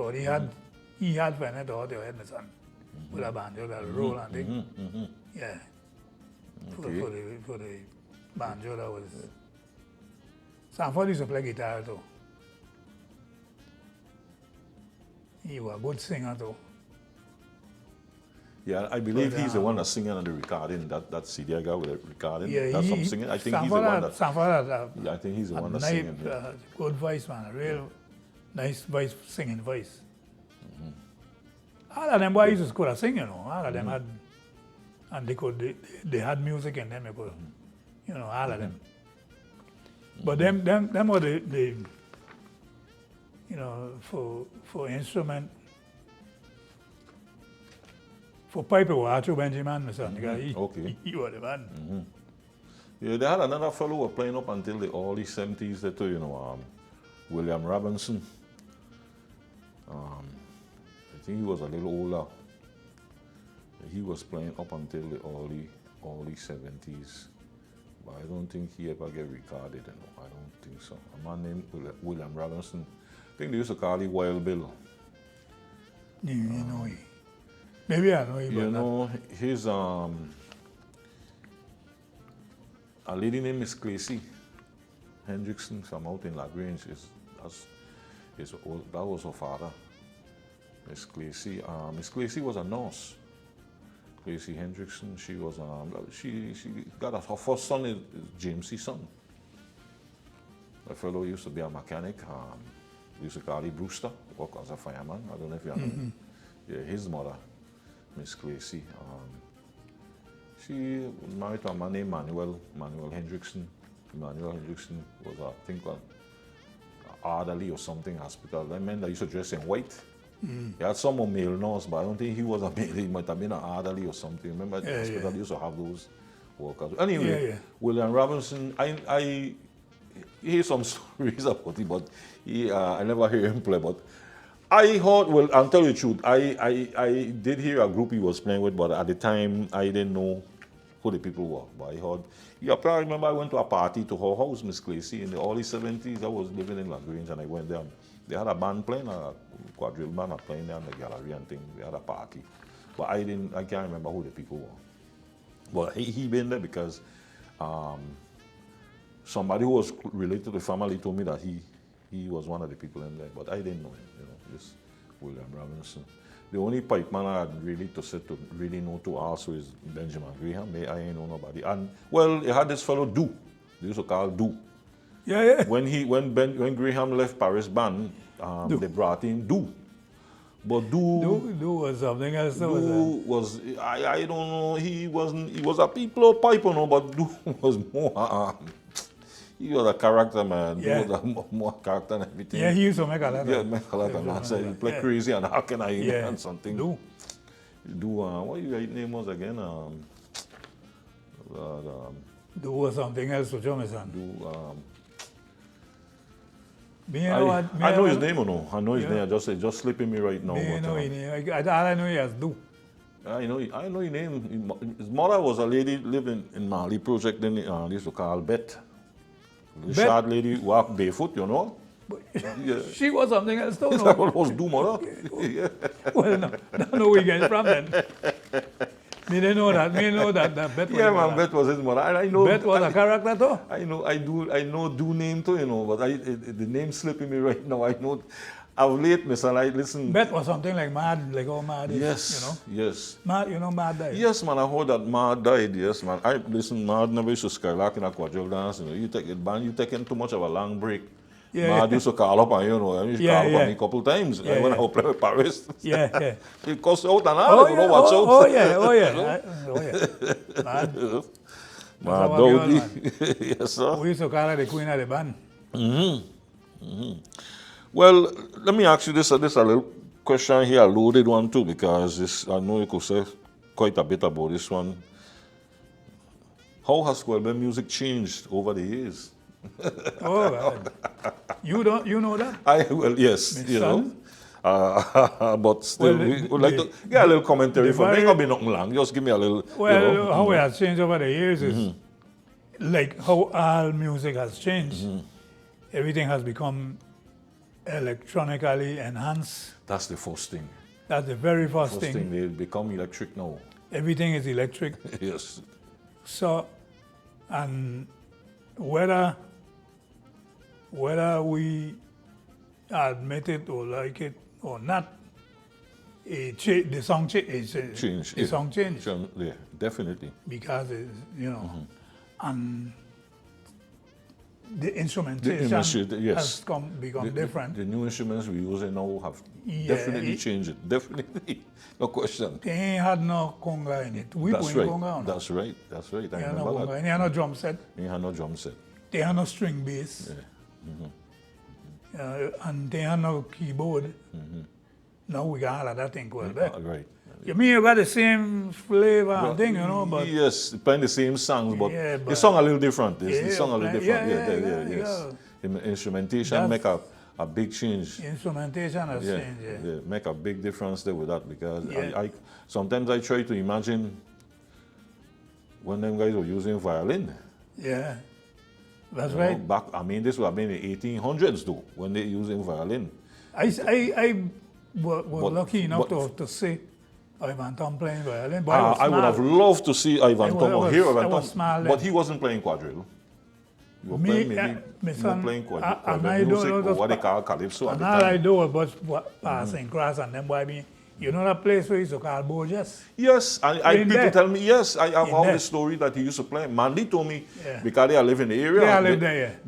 he had Venet or the head son with a banjo that roll and thing. Yeah. Okay. For the banjo that was. Sanford used to play guitar too. He was a good singer too. Yeah, I believe he's the one that's singing on the recording, that CD I got with the recording. Yeah, that's some singing. I think he's the one that. Sanford I think he's the one that's singing. Yeah. Good voice, man. A real nice voice, singing voice. All of them boys could have sing, you know. All of them had, and they had music in them. They could, you know, all of them. But them were the you know, for instrument. For pipe, Arthur Benjamin, my son. Okay. He was the man. Yeah, they had another fellow who was playing up until the early 70s, that too, you know, William Robinson. I think he was a little older. He was playing up until the early 70s. But I don't think he ever get recorded, you know. I don't think so. A man named William Robinson. I think they used to call him Wild Bill. You know him. Maybe I know him. You know, his a lady named Miss Clacy Hendrickson from out in LaGrange. That was her father, Miss Clacy. Miss Clacy was a nurse. Clacy Hendrickson. She was she got her first son is James's son. The fellow used to be a mechanic. We used to call him Brewster, work as a fireman. I don't know if you know. Yeah, his mother, Miss Clacy. She was married to a man named Manuel Hendrickson. Manuel Hendrickson was, I think, an orderly or something hospital. I mean, they used to dress in white. He had some male nurse, but I don't think he was a male. He might have been an orderly or something. Remember, at the hospital, they used to have those workers. Anyway, William Robinson, I hear some stories about him, but I never hear him play. But I heard, well, I'll tell you the truth, I did hear a group he was playing with, but at the time, I didn't know who the people were. But I heard, I remember I went to a party to her house, Miss Clacy, in the early 70s. I was living in LaGrange, and I went there. They had a band playing, a quadrille band playing there in the gallery and thing. They had a party. But I can't remember who the people were. But he been there because somebody who was related to the family told me that he was one of the people in there, but I didn't know him, you know, this William Robinson. The only pipe man I had really to really know to also is Benjamin Graham. I ain't know nobody. And well, they had this fellow Do. They used to call Do. Yeah. When Graham left Paris band, they brought in Do. But Do was something else. I don't know. He was a people piper, no, but Do was more. He was a character, man. Yeah. He was a more character and everything. Yeah, he used to make a lot of. Yeah, make a lot of nonsense. He played crazy and how can I and something. Do. Do what your name was again? Do something else for Jamison. I know his name or no? I know his name. It's just slipping me right now. I know his name. All I know he has do. I know his name. His mother was a lady living in Mali project. Then they used to call Bet. The short lady walk barefoot, you know. Yeah. She was something else, though. That was do mother. Yeah. Well, no, that's no we get from then. Me didn't know that. Me know that Bet was. Yeah, man, Bet was his mother. I know. Bet was a character, though. I know. Do name too, you know. But the name slipping me right now. I know. Of late, Mr. Light, listen. Bet was something like Mad, like how Mad is. Yes. You know. Yes. Mad, you know, Mad died. Yes, man. I heard that Mad died. Yes, man. Mad never used to skylark in a quadrille dance. You know, you taking too much of a long break. Yeah, Mad used to call up and call up on me a couple times when I was playing with Paris. Yeah. It cost out and all, you know, watch out. Oh yeah. Mad Dowdy. Yes, sir. We used to call her the queen of the band. Well, let me ask you this a little question here, a loaded one too, because I know you could say quite a bit about this one. How has Quelbe music changed over the years? Oh, God. You know that? Yes, My son? but still, we would like to get a little commentary from me. It ain't gonna be nothing long. Just give me a little. Well, how it has changed over the years is like how all music has changed. Everything has become electronically enhanced. That's the first thing. That's the very first thing. They become electric now. Everything is electric. Yes. So, and whether we admit it or like it or not, the song change. The song changed. Yeah, definitely. Because it's, and the instrumentation has become different. The new instruments we use now have definitely changed it. Definitely, no question. They ain't had no conga in it. We put conga on. That's right. I remember that. They had no drum set. They had no drum set. They had no string bass. And they had no keyboard. Now we got all of that thing called back. Right. You mean you got the same flavor and thing, but yes, playing the same songs, but the song a little different. The song a little different. Yes. The instrumentation make a big change. Instrumentation has changed. Yeah, make a big difference there with that because I sometimes I try to imagine when them guys were using violin. Yeah, that's right. This would have been the 1800s though when they using violin. I was lucky enough to see Ivan Tom playing violin. But I would have loved to see Ivan Tom or hear Ivan Tom, small, but he wasn't playing quadrille. You were playing quadrille music or what they call calypso at the time. All I do was passing cross and then boy me. You know that place where he used to call Borges? Yes, people tell me, yes, I have all the story that he used to play. Mandy told me, because they live in the area, I live there,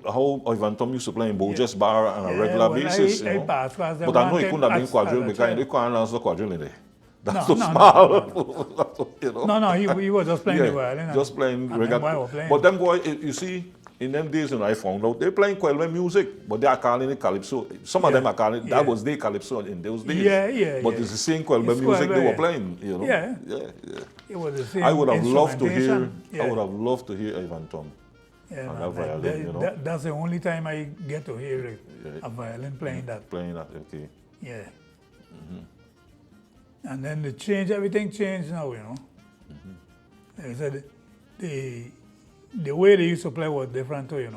how Ivan Tom used to play in Borges Bar on a regular basis. But I know he couldn't have been quadrille because they can't answer quadrille in there. That's so small. No, he was just playing the violin. Just playing regular. But them boy, you see, in them days when I found out, they're playing Quelbe music, but they are calling it calypso. Some of them are calling it, that was their calypso in those days. But it's the same Quelbe music they were playing, Yeah. It was the same. I would have loved to hear, Ivan Tom. Yeah, that violin, that's the only time I get to hear a violin playing that. Playing that, okay. Yeah. And then everything changed now, I said the way they used to play was different too,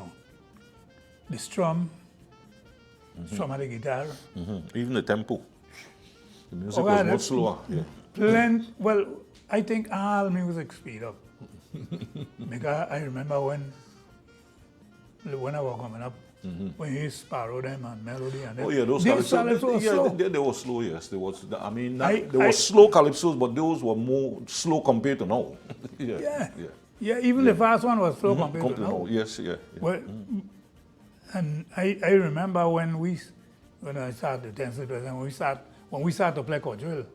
The strum of the guitar. Even the tempo. The music was much slower. Well, I think all music speed up. Because I remember when I was coming up, when he Sparrow them and Melody and them. Those calypsos. They were slow, yes. They were slow calypsos, but those were more slow compared to now. Even the first one was slow compared to now. Yes. Well, and I remember when I started when we started to play quadrille,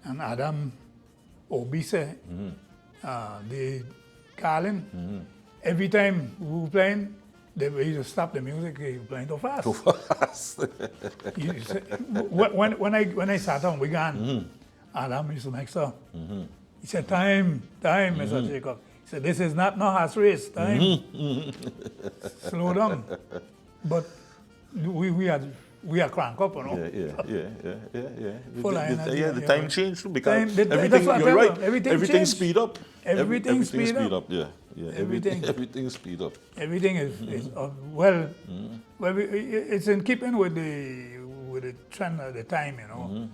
and Adam Obise, the Carlin, every time we were playing, they used to stop the music. You playing too fast. When I sat down, we gone. Adam used to make so. He said, time, Mr. Jacobs. He said, this is not no horse race, time. Slow down. But we are crank up, you know. Yeah. Full of energy, The time changed too because Time- everything. that's what I You're tell right. you, everything Everything changed. speed up. Everything speed up. Yeah. Everything. Everything speed up. Everything is well, it's in keeping with the trend of the time, you know.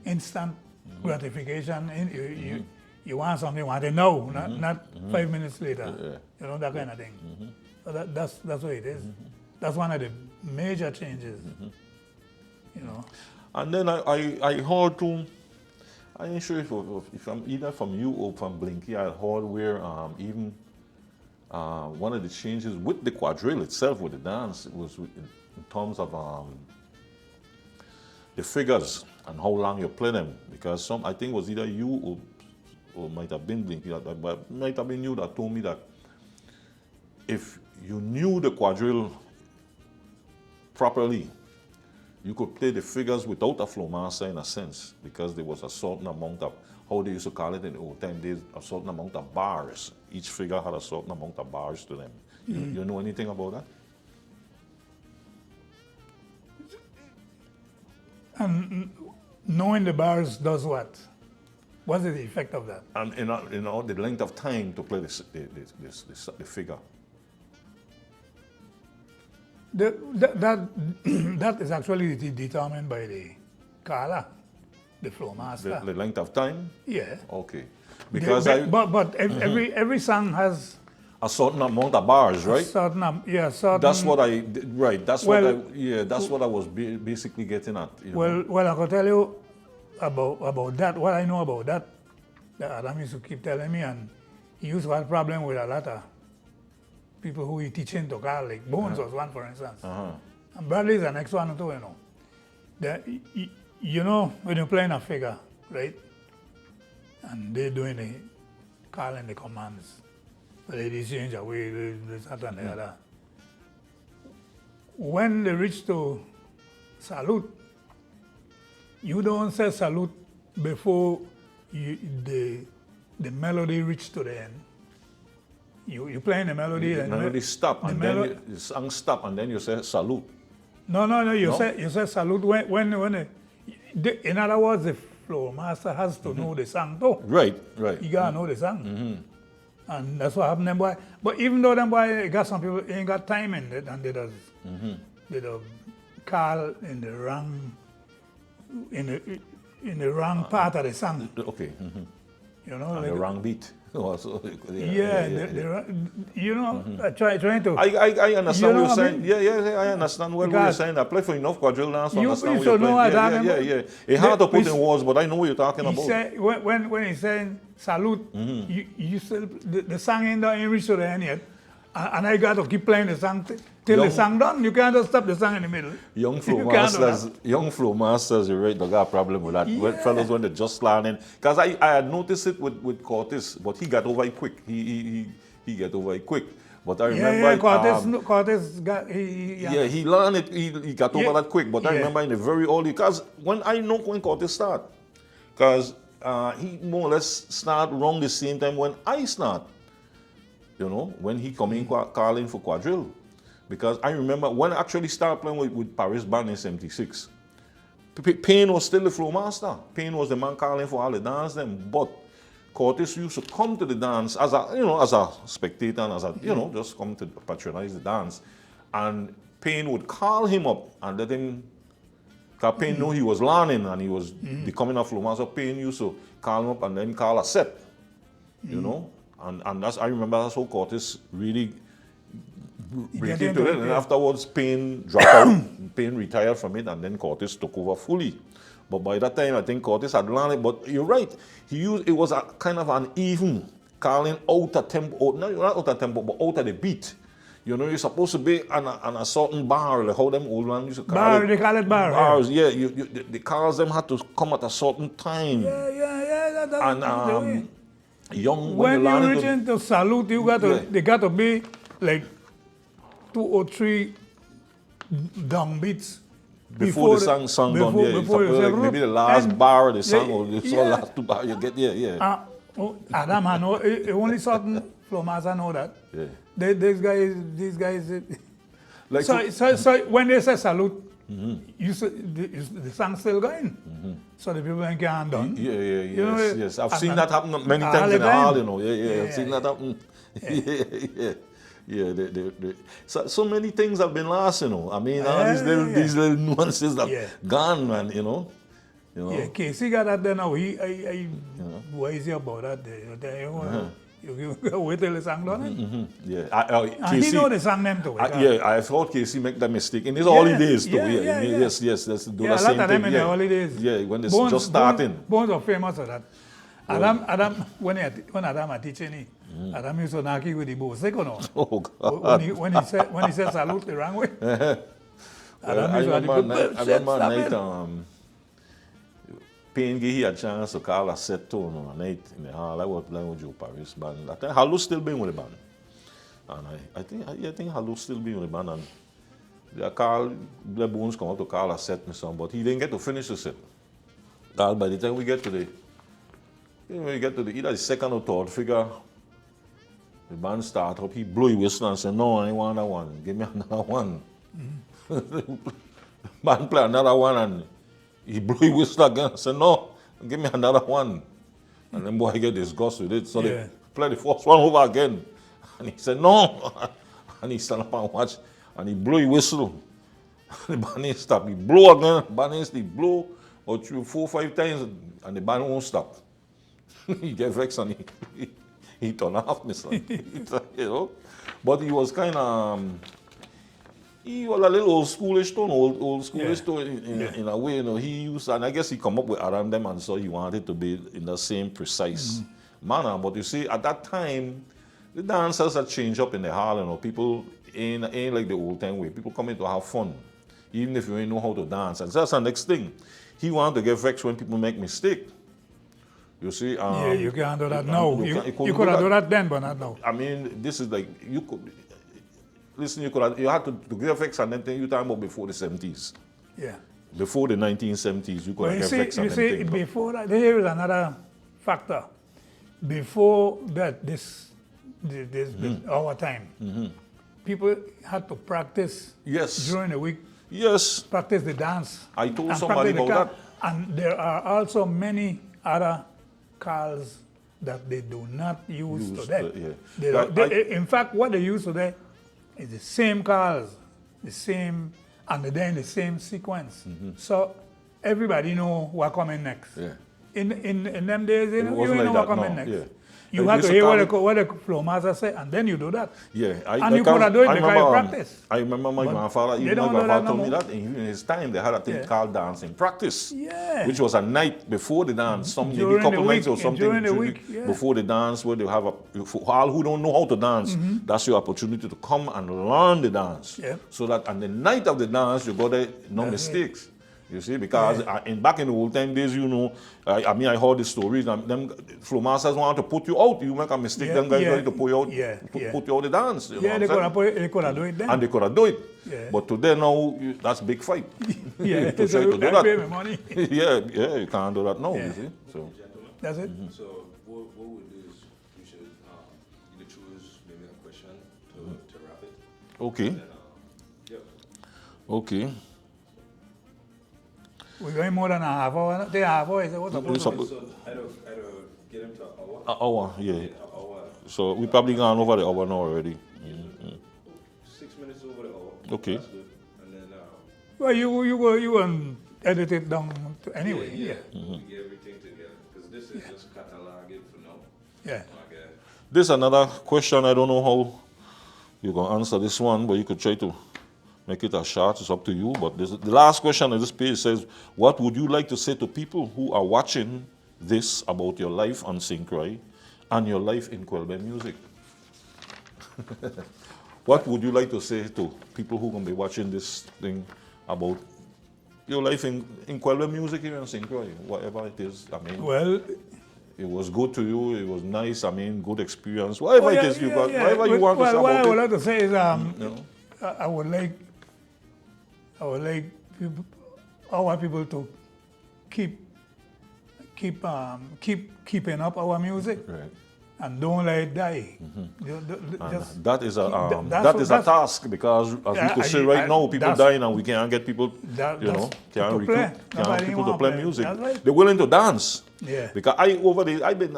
Instant gratification. You want something, you want it now, not 5 minutes later. You know, that kind of thing. So that's what it is. That's one of the major changes. You know. And then I heard too. I ain't sure if I'm either from you or from Blinky. I heard where even one of the changes with the quadrille itself, with the dance, was in terms of the figures and how long you play them. Because I think it was either you or might have been Blinky, but might have been you that told me that if you knew the quadrille properly, you could play the figures without a flow master in a sense, because there was a certain amount of, how they used to call it in the old time days, a certain amount of bars. Each figure had a certain amount of bars to them. You know anything about that? And knowing the bars does what? What's the effect of that? And the length of time to play the figure. That is actually determined by the caller, the flow master. The length of time? Yeah. Okay. Because But every song has a certain amount of bars, right? certain. That's what that's what I was basically getting at. You know? Well, I can tell you about that. What I know about that Adam used to keep telling me, and he used to have a problem with a lot of people who he teaching to call, like Bones was one, for instance. And Bradley's the next one too, you know. You know, when you're playing a figure, right? And they're doing the calling the commands. They change away, this, that, and the other. When they reach to salute, you don't say salute before the melody reach to the end. You playing the melody. The and melody stop, and then the song stop, and then you say salute. No. You say salute when in other words, the flow master has to know the song too. Right. You gotta know the song. And that's what happened them boy. But even though them boy got some people ain't got time in it, and they does call in the wrong part of the song. Okay. You know, And like, the wrong beat. Also, you know, trying to. I understand what you're saying. I mean? Yeah, I understand what you're saying. I play for enough quadrille dance to understand what so you're know playing. what I'm Yeah. It's hard to put in words, but I know what you're talking He about. said, when he's saying salute, you still, the song ain't reached to the end yet. And I got to keep playing the song till the song done. You can't just stop the song in the middle. Young flow masters, you're right, they got a problem with that. When fellas, when they're just learning. Because I had noticed it with Curtis, but he got over it quick. He got over it quick. But I remember... Curtis got... he learned it, he got over that quick. But I remember in the very early... Because when Curtis started, because he more or less started around the same time when I started. You know, when he come in calling for quadrille. Because I remember when I actually started playing with Paris Band in 76, Payne was still the flow master. Payne was the man calling for all the dance them. But Curtis used to come to the dance as a spectator and as a, just come to patronize the dance. And Payne would call him up and let him, because Payne knew he was learning and he was becoming a flow master. Payne used to call him up and then call a set, you know. And that's, I remember that's how Curtis really break into it. And afterwards, Payne dropped out. Payne retired from it, and then Curtis took over fully. But by that time, I think Curtis had learned it. But you're right. It was a kind of an even calling out of tempo. No, not out of tempo, but out of the beat. You know, you're supposed to be on a certain bar, like how them old ones used to call it. They call it bar. Bars, yeah. The cars them had to come at a certain time. Yeah. And the way. When you reach into salute, they got to be like 2 or 3 down beats before the song done, yeah. before you say, Maybe the last bar of the song yeah, or the yeah. last two bars you get, yeah. Adam, I know, only certain flow master know that. Yeah. These guys. Like So when they say salute, the song's still going. So the people ain't can't done. Yes. I've seen that happen many times in the hall, you know. Yeah. I've seen that happen. So many things have been lost, you know. I mean, all these little nuances that gone, man, you know. Yeah, Casey got that there now. What is he about that? You wait till the song done. Yeah, Casey, he know the song name too. I thought Casey make that mistake in his holidays too. Yes, that's do the a same lot of thing. them in the holidays. Yeah, when it's just starting. Bones are famous for that. Adam, when Adam are teaching, Adam used to knock you with the bow. Second, oh God. When he said salute the wrong way. I remember a night. Payne he had a chance to call a set tone on a night in the hall. I was playing with Joe Paris band. I think Hallo still been with the band. And I think Hallo still been with the band. And they called Blair Bones come out to call a set, but he didn't get to finish the set. By the time we get to either the second or third figure, the band start up, he blew his whistle and said, "No, I want another one. Give me another one." Band play another one and he blew his whistle again and said, "No, give me another one." And then boy get disgusted with it. So they play the first one over again. And he said, "No." And he stand up and watch. And he blew his whistle. The band stop. He blew again. The band blow or 3, 4, 5 times and the band won't stop. He get vexed and he turned off, you know. But he was kind of he was a little old schoolish in a way, you know. He used, and I guess he come up with around them, and so he wanted to be in the same precise manner. But you see, at that time, the dancers had changed up in the hall, you know. People ain't like the old time way. People come in to have fun, even if you ain't know how to dance. And that's the next thing. He wanted to get vexed when people make mistake. You see, you can't do that now. You could have done that then, but not now. I mean, this is like you could. Listen, you had to get vexed, and then you talking about before the 70s. Yeah. Before the 1970s, you could get vexed. You see, before that, here is another factor. Before that, our time, people had to practice during the week. Yes. Practice the dance. I told somebody about that. And there are also many other calls that they do not use today. In fact, what they use today is the same calls, and they're in the same sequence. So everybody know what coming next. Yeah. In them days, you know like what coming next. Yeah. You have to hear what the flow master say, and then you do that. Yeah, and you could have done it because you practice. I remember my grandfather, told me that in his time they had a thing called dancing practice, which was a night before the dance, maybe a couple nights or something during the week, before the dance, where they have for all who don't know how to dance, that's your opportunity to come and learn the dance. So that on the night of the dance, you got there, no mistakes. You see, because back in the old time days, you know, I heard the stories. Them flow masters want to put you out. You make a mistake, them guys ready to put you out, put you out the dance. You know they could have done it then. And they could have done it. Yeah. But today now, that's big fight. To try so to do that. Pay me money. You can't do that now. You see, so that's it. So what we'll do is we should either choose maybe a question to wrap it. Okay. And then, Okay. We're going more than a half hour. Take a half hour. Is what's supposed to be? So I'd get him to an hour. An hour, yeah. An hour. So we probably gone over the hour now already. 6 minutes over the hour. Okay. That's good. And then Well, you go edit it down anyway. we get everything together because this is just catalog it for now. Yeah. Okay. This is another question. I don't know how you're going to answer this one, but you could try to make it as short. It's up to you. But the last question on this page says, what would you like to say to people who are watching this about your life on St. Croix and your life in Quelbe music? What would you like to say to people who are going to be watching this thing about your life in Quelbe music here in St. Croix, whatever it is? I mean, well, it was good to you. It was nice. I mean, good experience. Whatever it is you got, whatever you want to say what about I would it. like to say is, I would like our people to keeping up our music Right. and don't let it die. And that is a that's task because as Yeah, we could say right now, people that's- dying and we can't get people, That- you know, that's can't to recruit, play. can't Nobody people to wanna play play. music. That's right. They're willing to dance. Yeah. Because I've been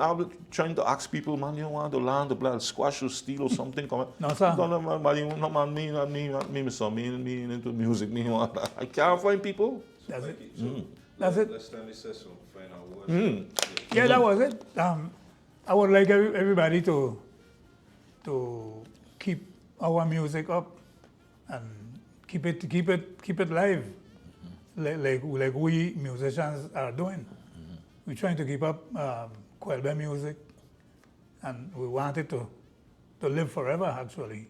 trying to ask people, man, you want to learn to play squash or steel or something? Come on. No, sir. No, man, me, so me into music, me, I can't find people. That's it. So That's it. Let's Stanley session, find out what. Yeah, that was it. I would like everybody to keep our music up and keep it live, like we musicians are doing. We're trying to keep up Quelbe music, and we want it to live forever. Actually,